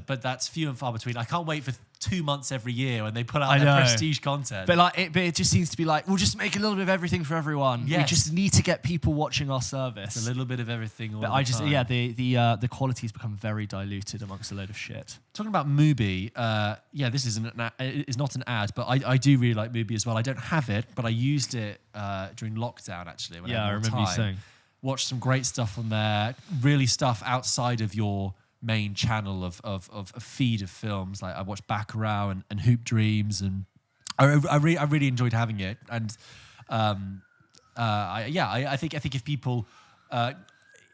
but that's few and far between. I can't wait for 2 months every year when they put out their prestige content. But it just seems to be like, we'll just make a little bit of everything for everyone. Yes. We just need to get people watching our service. It's a little bit of everything all but the time. The quality has become very diluted amongst a load of shit. Talking about Mubi, this is not an ad, but I do really like Mubi as well. I don't have it, but I used it during lockdown actually. When I remember you saying. Watched some great stuff on there. Really stuff outside of your main channel of a feed of films. Like I watched Baccarat and Hoop Dreams, and I really enjoyed having it. And I think if people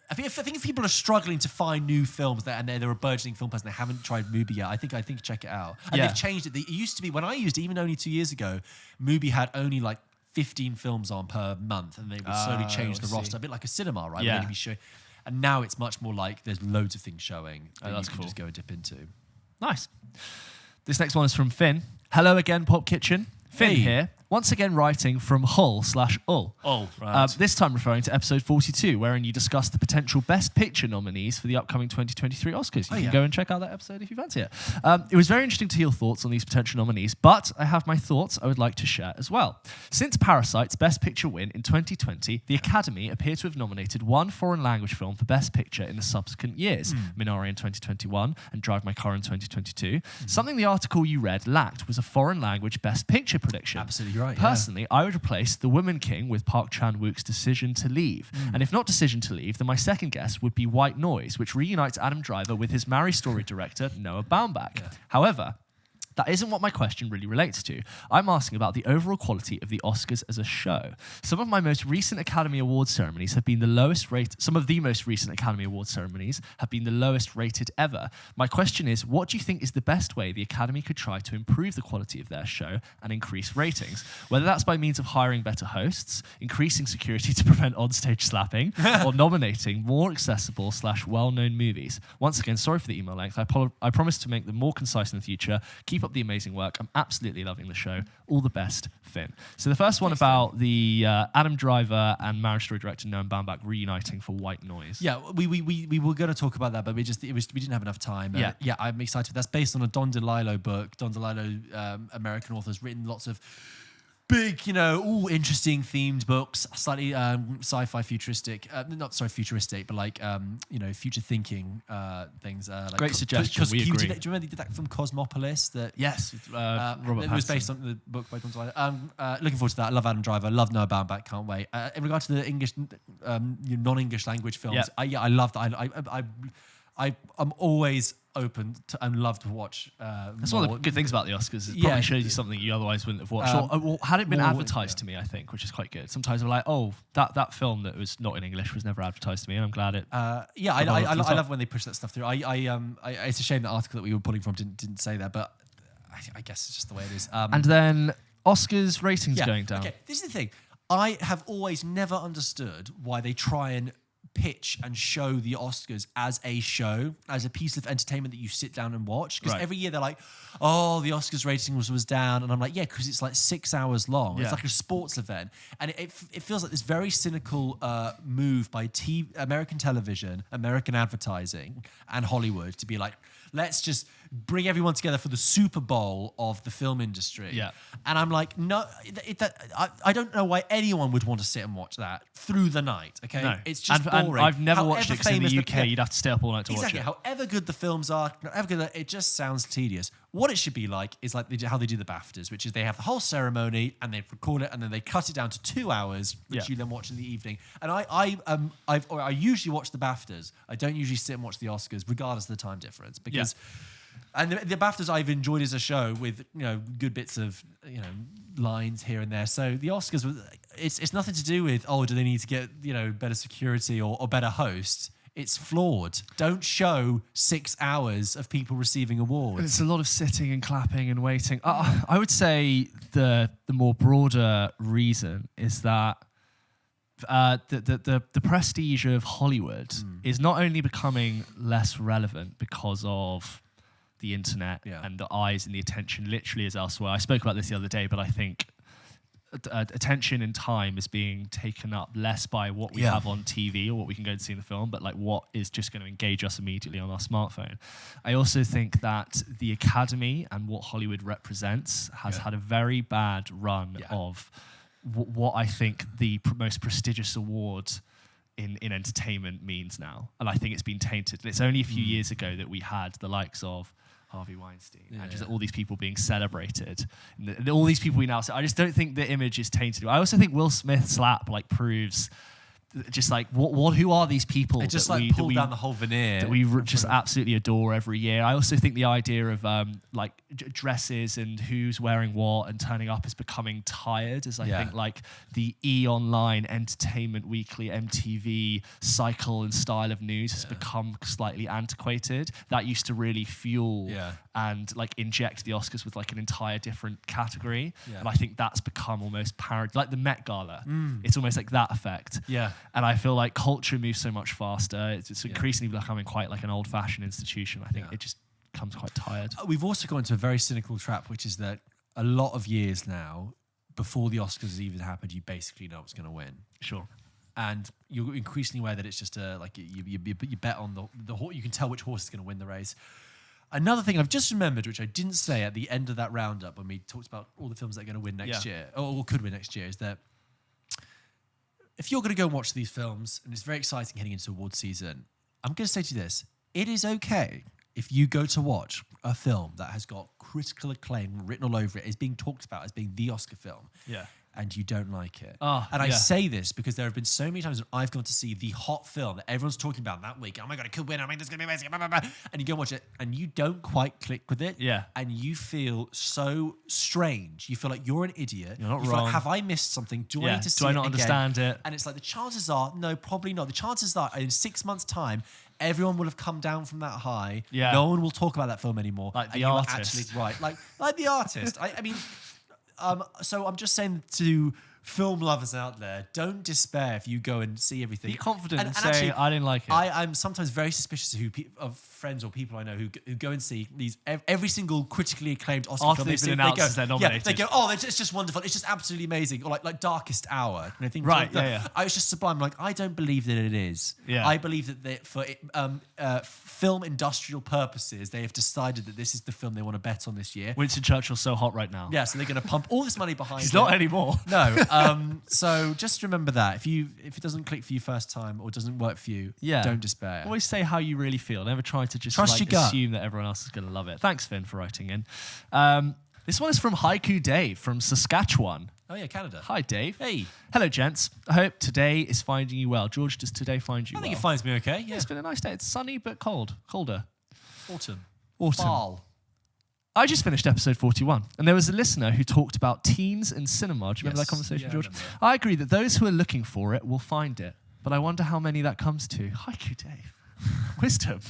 I think if people are struggling to find new films and they're a burgeoning film person, they haven't tried Mubi yet, I think check it out. And they've changed it. It used to be, when I used it, even only 2 years ago, Mubi had only like 15 films on per month, and they would slowly change the roster, a bit like a cinema, right? Yeah. Where they'd be showing. And now it's much more like there's loads of things showing that that's you can cool. just go and dip into. Nice. This next one is from Finn. Hello again, Pulp Kitchen. Finn here. Once again writing from Hull/Ull. Oh, right. This time referring to episode 42, wherein you discussed the potential Best Picture nominees for the upcoming 2023 Oscars. You can go and check out that episode if you fancy it. It was very interesting to hear your thoughts on these potential nominees, but I have my thoughts I would like to share as well. Since Parasite's Best Picture win in 2020, the Academy appear to have nominated one foreign language film for Best Picture in the subsequent years, Minari in 2021 and Drive My Car in 2022. Something the article you read lacked was a foreign language Best Picture prediction. Absolutely right. Personally, I would replace The Woman King with Park Chan-wook's Decision to Leave. And if not Decision to Leave, then my second guess would be White Noise, which reunites Adam Driver with his Marriage Story director, Noah Baumbach. Yeah. However, that isn't what my question really relates to. I'm asking about the overall quality of the Oscars as a show. Some of my most recent Academy Awards ceremonies have been the lowest rated. Some of the most recent Academy Awards ceremonies have been the lowest rated ever. My question is, what do you think is the best way the Academy could try to improve the quality of their show and increase ratings? Whether that's by means of hiring better hosts, increasing security to prevent onstage slapping, or nominating more accessible / well-known movies. Once again, sorry for the email length. I promise to make them more concise in the future. Keep up the amazing work. I'm absolutely loving the show. All the best, Finn. So the first one about the Adam Driver and Marriage Story director Noah Baumbach reuniting for White Noise. Yeah, we were going to talk about that, but we didn't have enough time. I'm excited. That's based on a Don DeLillo book. Don DeLillo, American author, has written lots of big, interesting themed books, slightly sci-fi futuristic, futuristic, but like, future thinking things. Like Great suggestion, we agree. Do you remember they did that from Cosmopolis? Yes, Robert it was based on the book by Don DeLillo. Looking forward to that. I love Adam Driver, love Noah Baumbach, can't wait. In regard to the English, non-English language films, I love that. I'm always open to and love to watch. That's one of the good things about the Oscars. It probably shows you something you otherwise wouldn't have watched. Or had it been advertised to me, I think, which is quite good. Sometimes I'm like, oh, that film that was not in English was never advertised to me, and I'm glad it. I love when they push that stuff through. It's a shame the article that we were pulling from didn't say that, but I guess it's just the way it is. And then Oscars ratings going down. Okay, this is the thing. I have always never understood why they try and pitch and show the Oscars as a show, as a piece of entertainment that you sit down and watch. Because every year they're like, oh, the Oscars rating was down. And I'm like, yeah, because it's like 6 hours long. Yeah. It's like a sports event. And it feels like this very cynical move by American television, American advertising, and Hollywood to be like, let's just bring everyone together for the Super Bowl of the film industry. Yeah. And I'm like, no, I don't know why anyone would want to sit and watch that through the night. Okay, no. It's just and boring. I've never watched it because in the UK you'd have to stay up all night to watch it. However good the films are, however good, it just sounds tedious. What it should be like is like how they do the BAFTAs, which is they have the whole ceremony and they record it and then they cut it down to 2 hours, which you then watch in the evening. And I usually watch the BAFTAs. I don't usually sit and watch the Oscars, regardless of the time difference, because. And the BAFTAs I've enjoyed as a show with good bits of lines here and there. So the Oscars, it's nothing to do with do they need to get better security or better hosts. It's flawed. Don't show 6 hours of people receiving awards. It's a lot of sitting and clapping and waiting. I would say the more broader reason is that the prestige of Hollywood is not only becoming less relevant because of the internet and the eyes and the attention literally is elsewhere. I spoke about this the other day, but I think attention and time is being taken up less by what we have on TV or what we can go and see in the film, but like what is just going to engage us immediately on our smartphone. I also think that the Academy and what Hollywood represents has had a very bad run of what I think the most prestigious award in entertainment means now. And I think it's been tainted. And it's only a few years ago that we had the likes of Harvey Weinstein and just all these people being celebrated. And all these people we now say, I just don't think the image is tainted. I also think Will Smith's slap proves just like who are these people? It just pulled down the whole veneer that we just absolutely adore every year. I also think the idea of dresses and who's wearing what and turning up is becoming tired. As I think like the E! Online, Entertainment Weekly, MTV cycle and style of news has become slightly antiquated. That used to really fuel and inject the Oscars with an entire different category. And I think that's become almost parody, like the Met Gala. It's almost like that effect. And I feel like culture moves so much faster. It's increasingly becoming quite like an old-fashioned institution. I think it just becomes quite tired. We've also got into a very cynical trap, which is that a lot of years now, before the Oscars has even happened, you basically know what's going to win. Sure. And you're increasingly aware that it's just you bet on the horse. You can tell which horse is going to win the race. Another thing I've just remembered, which I didn't say at the end of that roundup when we talked about all the films that are going to win next year, or could win next year, is that if you're going to go and watch these films, and it's very exciting heading into award season, I'm going to say to you this. It is okay if you go to watch a film that has got critical acclaim written all over it, is being talked about as being the Oscar film. And you don't like it. I say this because there have been so many times when I've gone to see the hot film that everyone's talking about that week. Oh my God, it could win. I mean, this is going to be amazing. Blah, blah, blah. And you go and watch it and you don't quite click with it. And you feel so strange. You feel like you're an idiot. You're not wrong. Like, have I missed something? Do I need to see it Do I not again? understand it? And it's like the chances are, no, probably not. The chances are in 6 months' time, everyone will have come down from that high. No one will talk about that film anymore. Like the artist. Actually, right. Like the artist. I mean, so I'm just saying to film lovers out there, don't despair if you go and see everything. Be confident and say, actually, I didn't like it. I'm sometimes very suspicious of friends or people I know who go and see these every single critically acclaimed Oscar after film. They've been announced as they're nominated. They go, oh, it's just wonderful. It's just absolutely amazing. Or like Darkest Hour. And I think I was just sublime. Like, I don't believe that it is. I believe that for film industrial purposes, they have decided that this is the film they want to bet on this year. Winston Churchill's so hot right now. Yeah, so they're going to pump all this money behind He's not anymore. No. So just remember that. If it doesn't click for you first time or doesn't work for you, don't despair. Always say how you really feel. Never try to just Trust your gut. Assume that everyone else is going to love it. Thanks, Finn, for writing in. This one is from Haiku Dave from Saskatchewan. Oh yeah, Canada. Hi, Dave. Hey. Hello, gents. I hope today is finding you well. George, does today find you well? I think it finds me okay. Yeah. It's been a nice day. It's sunny but colder. Autumn. Fall. I just finished episode 41, and there was a listener who talked about teens and cinema. Do you remember that conversation, George? I agree that those who are looking for it will find it, but I wonder how many that comes to. Haiku Dave. Wisdom.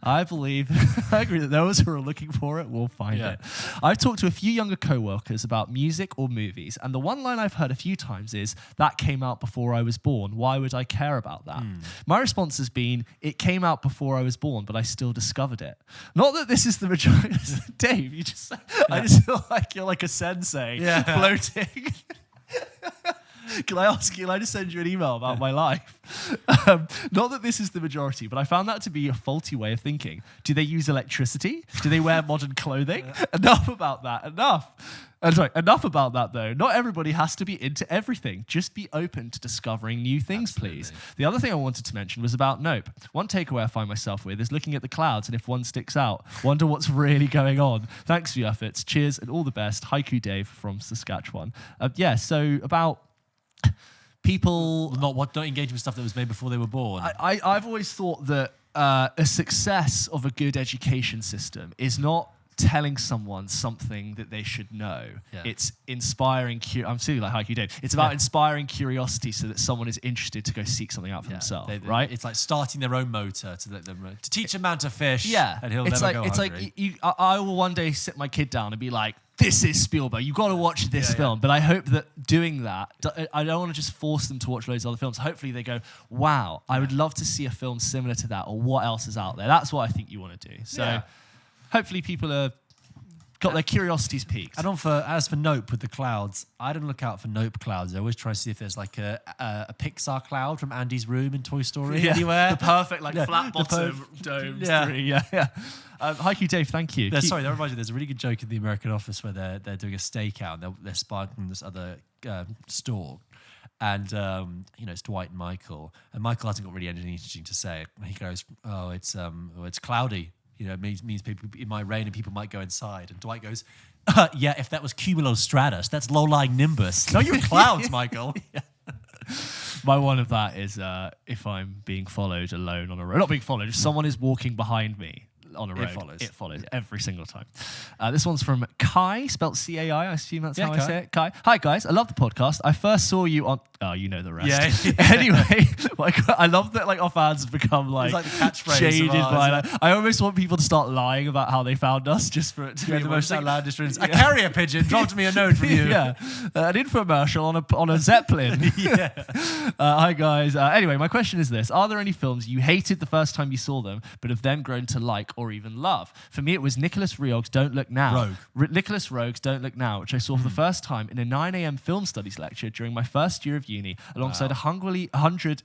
I agree that those who are looking for it will find it. I've talked to a few younger co-workers about music or movies, and the one line I've heard a few times is, that came out before I was born. Why would I care about that? My response has been, it came out before I was born, but I still discovered it. Not that this is the majority. Dave, I just feel like you're like a sensei floating. Can I just send you an email about my life? Not that this is the majority, but I found that to be a faulty way of thinking. Do they use electricity? Do they wear modern clothing? Enough about that. Enough. Sorry, enough about that though. Not everybody has to be into everything. Just be open to discovering new things, please. The other thing I wanted to mention was about Nope. One takeaway I find myself with is looking at the clouds, and if one sticks out, wonder what's really going on. Thanks for your efforts. Cheers and all the best. Haiku Dave from Saskatchewan. So about people not engaging with stuff that was made before they were born. I've always thought that a success of a good education system is not telling someone something that they should know. Yeah. It's inspiring. I'm silly like Haiku Dave. It's about inspiring curiosity so that someone is interested to go seek something out for themselves. Right? It's like starting their own motor to teach a man to fish. Yeah, and he'll it's never like go hungry. I will one day sit my kid down and be like, "This is Spielberg. You've got to watch this film." But I hope that doing that, I don't want to just force them to watch loads of other films. Hopefully they go, "Wow, I would love to see a film similar to that," or what else is out there. That's what I think you want to do. So. Hopefully people are got their curiosities piqued. And as for Nope with the clouds, I don't look out for Nope clouds. I always try to see if there's like a Pixar cloud from Andy's room in Toy Story anywhere. The perfect flat bottom domes. Haiku Dave, thank you. Sorry, that reminds me. There's a really good joke in The American Office where they're doing a stakeout and they're spying on this other store. And it's Dwight and Michael hasn't got really anything interesting to say. And he goes, "Oh, it's cloudy. It means people, it might rain and people might go inside." And Dwight goes, "Yeah, if that was cumulostratus, that's low-lying nimbus. No, you're clouds, Michael." My one of that is if I'm being followed alone on a road. Not being followed, if someone is walking behind me on a road. It follows every single time. This one's from Kai, spelt C-A-I. I assume that's how I say it. Kai. Hi, guys. I love the podcast. I first saw you on... Oh, you know the rest. Yeah. Anyway, I love that our fans have become the catchphrase shaded by... I almost want people to start lying about how they found us just for it to be the most outlandish reasons. A carrier pigeon dropped me a note from you. An infomercial on a Zeppelin. Hi, guys. Anyway, my question is this. Are there any films you hated the first time you saw them, but have then grown to like or even love? For me, it was Nicholas Roeg's Don't Look Now. Nicholas Roeg's Don't Look Now, which I saw for the first time in a 9 a.m. film studies lecture during my first year of uni, alongside 100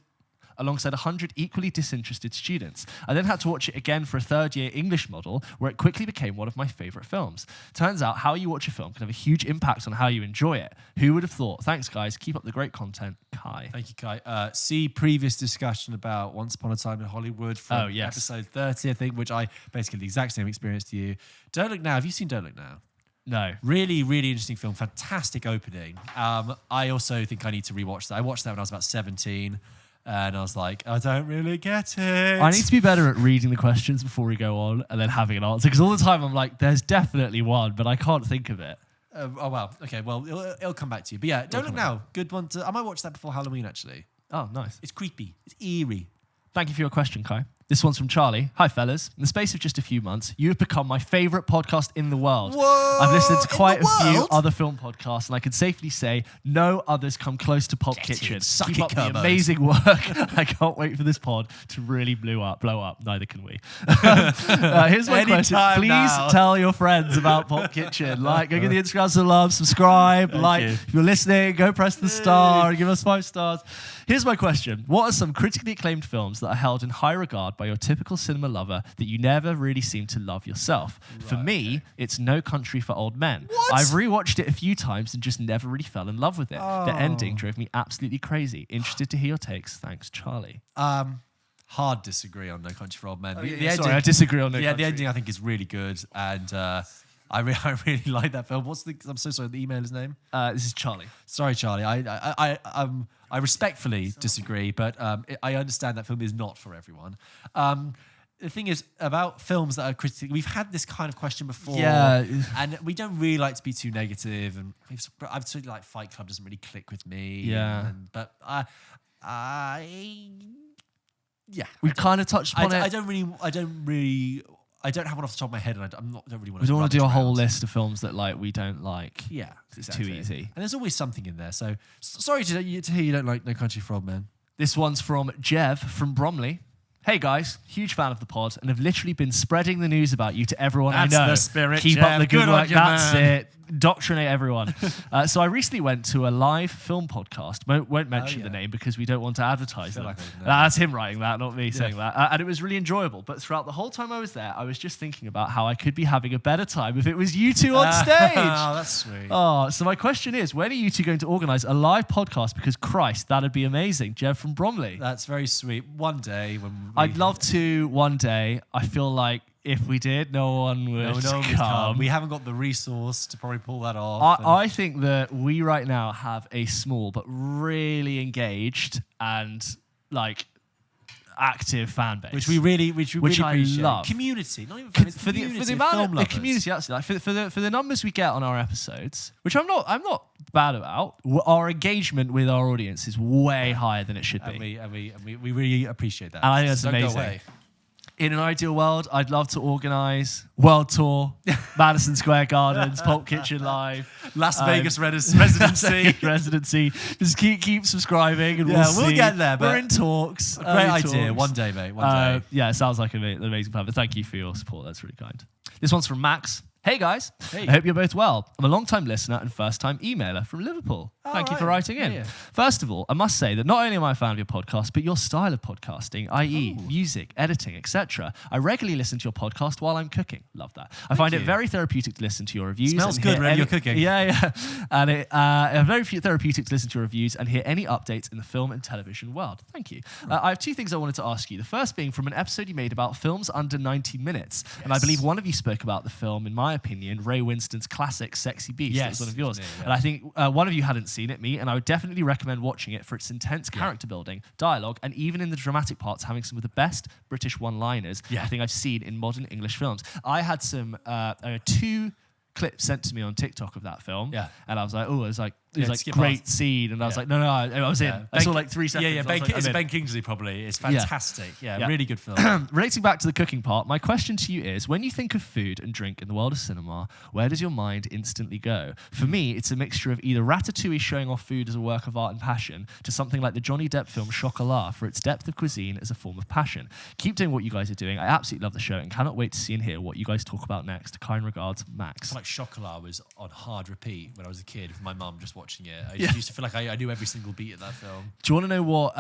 equally disinterested students. I then had to watch it again for a third-year English model, where it quickly became one of my favourite films. Turns out how you watch a film can have a huge impact on how you enjoy it. Who would have thought? Thanks, guys. Keep up the great content. Kai. Thank you, Kai. See previous discussion about Once Upon a Time in Hollywood from episode 30, I think, which I basically the exact same experience to you. Don't Look Now. Have you seen Don't Look Now? No. Really, really interesting film. Fantastic opening. I also think I need to rewatch that. I watched that when I was about 17. And I was like, I don't really get it. I need to be better at reading the questions before we go on and then having an answer. Because all the time I'm like, there's definitely one, but I can't think of it. Oh, well. Okay, well, it'll come back to you. But yeah, Don't Look Now. Good one. I might watch that before Halloween, actually. Oh, nice. It's creepy. It's eerie. Thank you for your question, Kai. This one's from Charlie. Hi, fellas. In the space of just a few months, you have become my favourite podcast in the world. Whoa, I've listened to quite a few other film podcasts, and I can safely say no others come close to PULP Kitchen. Keep up the amazing work. I can't wait for this pod to really blow up. Neither can we. Here's my question. Please tell your friends about PULP Kitchen. Go get the Instagram to love, subscribe, If you're listening, go press the star and give us 5 stars. Here's my question. What are some critically acclaimed films that are held in high regard by your typical cinema lover that you never really seem to love yourself? For me, it's No Country for Old Men. What? I've rewatched it a few times and just never really fell in love with it. The ending drove me absolutely crazy. Interested to hear your takes. Thanks, Charlie. Hard disagree on No Country for Old Men. I disagree on No Country. Yeah, the ending I think is really good, and I really like that film. I'm so sorry. The emailer's name. This is Charlie. Sorry, Charlie. I respectfully disagree, but I understand that film is not for everyone. The thing is about films that are critically... We've had this kind of question before. Yeah. And we don't really like to be too negative. And I've sort of like Fight Club doesn't really click with me. Yeah. But we've kind of touched upon it. I don't have one off the top of my head, and don't really want to. We don't want to do a whole list of films that we don't like. Yeah, it's too easy. And there's always something in there. So sorry to hear you don't like No Country for Old Men. This one's from Jev from Bromley. Hey guys, huge fan of the pod and have literally been spreading the news about you to everyone I know. That's the spirit, Keep Jeff. up the good work. That's it. Indoctrinate everyone. So I recently went to a live film podcast. Won't mention the name because we don't want to advertise them. That's him writing that, not me saying that. And it was really enjoyable. But throughout the whole time I was there, I was just thinking about how I could be having a better time if it was you two on stage. Oh, that's sweet. Oh, so my question is, when are you two going to organise a live podcast? Because Christ, that'd be amazing. Jeff from Bromley. That's very sweet. One day when I'd love to one day. I feel like if we did, no one would come. We haven't got the resource to probably pull that off. I think that we right now have a small but really engaged and like active fan base, which we really I appreciate. love. Community, not even fans, for the amount of the community. Actually, like for the numbers we get on our episodes, which I'm not bad about. Our engagement with our audience is way higher than it should be, and we really appreciate that. And I think that's amazing. In an ideal world, I'd love to organise world tour, Madison Square Gardens, Pulp Kitchen Live, Las Vegas residency. Just keep subscribing, and we'll get there. But we're in talks. Great idea. One day, mate. One day. Yeah, it sounds like an amazing plan. But thank you for your support. That's really kind. This one's from Max. Hey guys, I hope you're both well. I'm a long-time listener and first-time emailer from Liverpool. Thank you for writing in. First of all, I must say that not only am I a fan of your podcast, but your style of podcasting, i.e. music, editing, etc. I regularly listen to your podcast while I'm cooking. Love that. I find it very therapeutic to listen to your reviews. Smells good when you're cooking. Yeah. And very therapeutic to listen to your reviews and hear any updates in the film and television world. Thank you. I have two things I wanted to ask you. The first being from an episode you made about films under 90 minutes. Yes. And I believe one of you spoke about the film, in my opinion, Ray Winston's classic Sexy Beast. Yes, that was one of yours. And I think one of you hadn't seen it, me, and I would definitely recommend watching it for its intense character building, dialogue, and even in the dramatic parts, having some of the best British one-liners I think I've seen in modern English films. I had some 2 clips sent to me on TikTok of that film, and I was like, it was like great scene, and I was like, no, I was in. I saw like 3 seconds. It's Ben Kingsley probably. It's fantastic. Really good film. Relating back to the cooking part, my question to you is, when you think of food and drink in the world of cinema, where does your mind instantly go? For me, it's a mixture of either Ratatouille showing off food as a work of art and passion, to something like the Johnny Depp film Chocolat for its depth of cuisine as a form of passion. Keep doing what you guys are doing. I absolutely love the show and cannot wait to see and hear what you guys talk about next. Kind regards, Max. I feel like Chocolat was on hard repeat when I was a kid with my mum just watching it. I used to feel like I knew every single beat of that film. Do you want to know what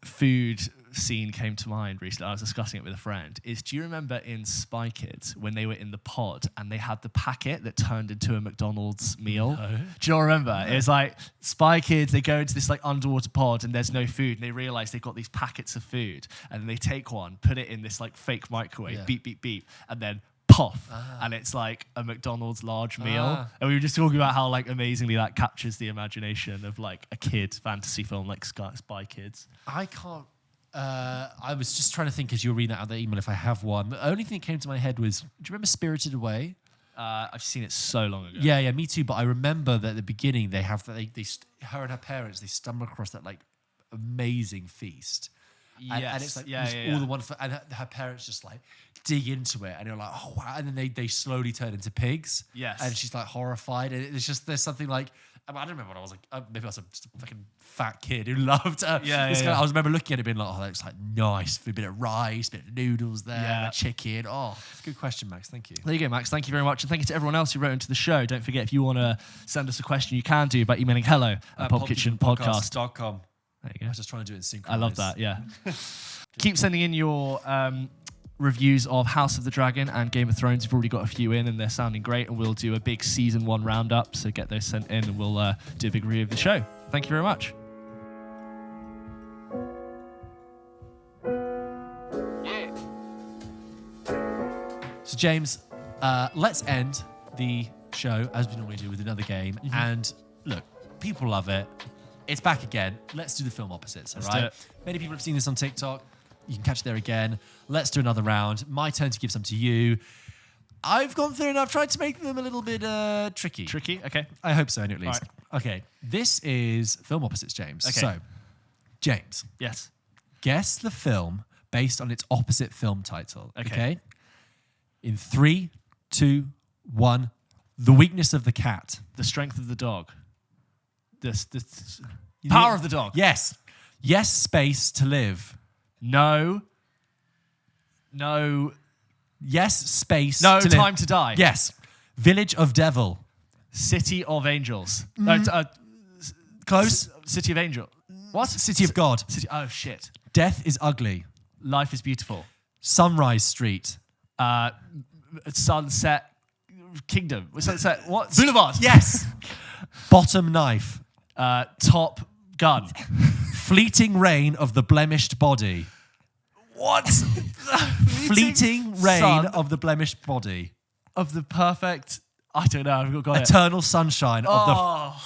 food scene came to mind recently? I was discussing it with a friend. Do you remember in Spy Kids when they were in the pod and they had the packet that turned into a McDonald's meal? No. Do you not remember? No. It was like Spy Kids, they go into this like underwater pod and there's no food, and they realise they've got these packets of food, and then they take one, put it in this like fake microwave, beep, beep, beep, and then puff, and it's like a McDonald's large meal. And we were just talking about how like amazingly that captures the imagination of like a kid fantasy film like Spy Kids. I can't. I was just trying to think as you were reading that out the email if I have one. The only thing that came to my head was, do you remember Spirited Away? I've seen it so long ago. Yeah, me too. But I remember that at the beginning they have her and her parents, they stumble across that like amazing feast. Yes. And it's like all the wonderful, and her parents just like dig into it, and you're like, oh wow, and then they slowly turn into pigs. Yes. And she's like horrified, and it's just, there's something like, I don't remember what I was like, maybe I was just a fucking fat kid who loved this kind of, I remember looking at it being like, oh, that's like nice, a bit of rice, a bit of noodles there, chicken. Oh, good question, Max. Thank you. There you go, Max. Thank you very much. And thank you to everyone else who wrote into the show. Don't forget, if you want to send us a question, you can do by emailing hello@pulpkitchenpodcast.com. There you go. I was just trying to do it in sync. I love that, yeah. Keep sending in your reviews of House of the Dragon and Game of Thrones. We've already got a few in, and they're sounding great, and we'll do a big season 1 roundup, so get those sent in, and we'll do a big review of the show. Thank you very much. So James, let's end the show as we normally do with another game. And look, people love it. It's back again. Let's do the film opposites, all right? Many people have seen this on TikTok. You can catch it there again. Let's do another round. My turn to give some to you. I've gone through and I've tried to make them a little bit tricky. Tricky? Okay. I hope so, at least. Right. Okay. This is film opposites, James. Okay. So, James. Yes. Guess the film based on its opposite film title. Okay? In 3, 2, 1. The Weakness of the Cat. The Strength of the Dog. Power of the Dog. Yes. Yes, Space to Live. No. Yes, Space No, to Time live. to Die. Yes. Village of Devil. City of Angels. Close. City of Angel. What? City of God. City. Oh shit. Death is ugly. Life is beautiful. Sunrise Street. Sunset Kingdom. Sunset. What? Boulevard. Yes. Bottom knife. Top Gun. Fleeting rain of the blemished body. What? Fleeting rain sun of the blemished body. of the perfect. I don't know. I've got it. Eternal sunshine of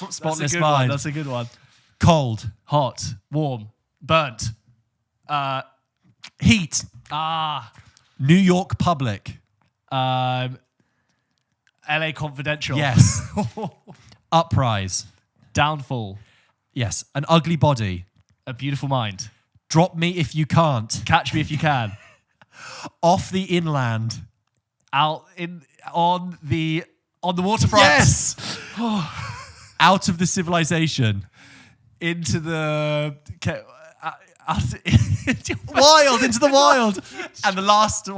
the spotless mind. That's a good one. Cold. Hot. Warm. Burnt. Heat. New York Public. LA Confidential. Yes. Uprise. Downfall. Yes. An ugly body. A beautiful mind. Drop me if you can't. Catch me if you can. Off the inland. On the waterfront. Yes. Out of the civilization. Into the Wild, into the wild. And the last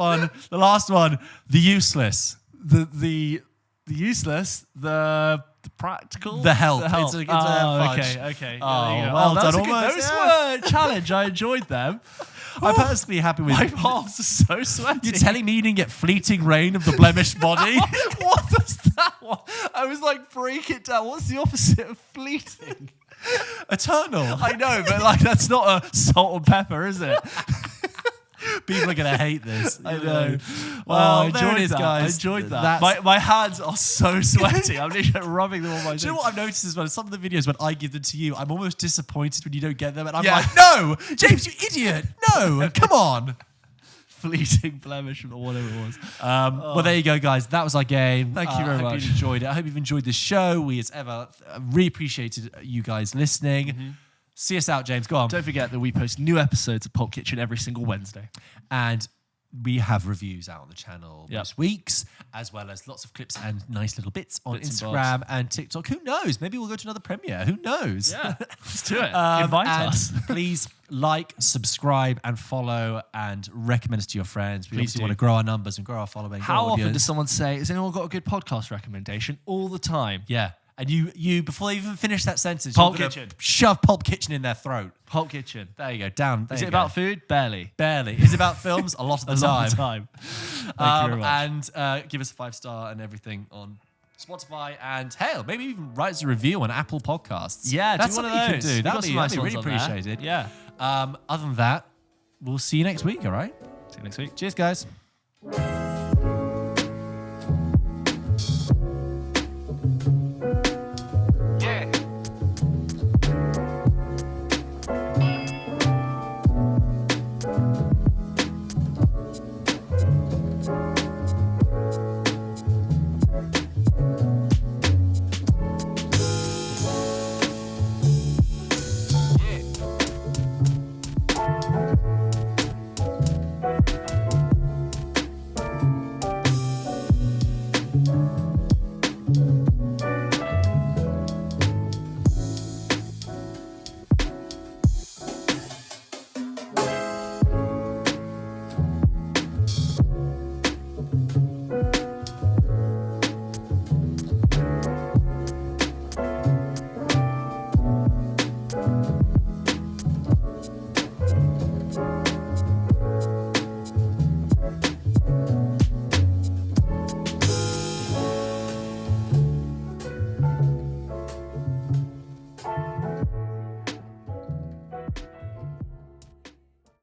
one, the useless. The useless, the practical, The help. The help. It's a fudge. Okay. Oh, There you go. well That was done, a good- almost, Those yeah. were a challenge. I enjoyed them. I'm personally happy with My palms are so sweaty. You're telling me you didn't get fleeting rain of the blemished body? What was that one? I was like, break it down. What's the opposite of fleeting? Eternal. I know, but like that's not a salt and pepper, is it? People are going to hate this. I know. Well, I there enjoyed it is, that. guys. I enjoyed that. That's- My hands are so sweaty. I'm literally rubbing them on my Do you know thing. what I've noticed as well? Some of the videos when I give them to you, I'm almost disappointed when you don't get them. And I'm Yeah. like, no, James, you idiot. No, come on. Fleeting blemish or whatever it was. Well, there you go, guys. That was our game. Thank you very I hope much. you enjoyed it. I hope you've enjoyed the show. We, as ever, really appreciated you guys listening. See us out, James. Go on. Don't forget that we post new episodes of Pulp Kitchen every single Wednesday. And we have reviews out on the channel Yep. most weeks, as well as lots of clips and nice little bits on Bits and Instagram and TikTok. Who knows? Maybe we'll go to another premiere. Who knows? Yeah, let's do it. and Invite us. Please like, subscribe, and follow, and recommend us to your friends. We Please obviously do. want to grow our numbers and grow our following. How grow our often audience. does someone say, has anyone got a good podcast recommendation? All the time. Yeah. And you before they even finish that sentence, Pulp you're gonna Kitchen. shove Pulp Kitchen in their throat. Pulp Kitchen. There you go. Down. There Is you it go. about food? Barely. Barely. Is it about films? A lot of the A time. lot of the time. Thank you very much. And give us a 5-star and everything on Spotify, and hell, maybe even write us a review on Apple Podcasts. Yeah, that's do one something of you could those. do. We've got That'd some be, nice that'd be really ones on there. appreciated. Yeah. Other than that, we'll see you next week. All right. See you next week. Cheers, guys.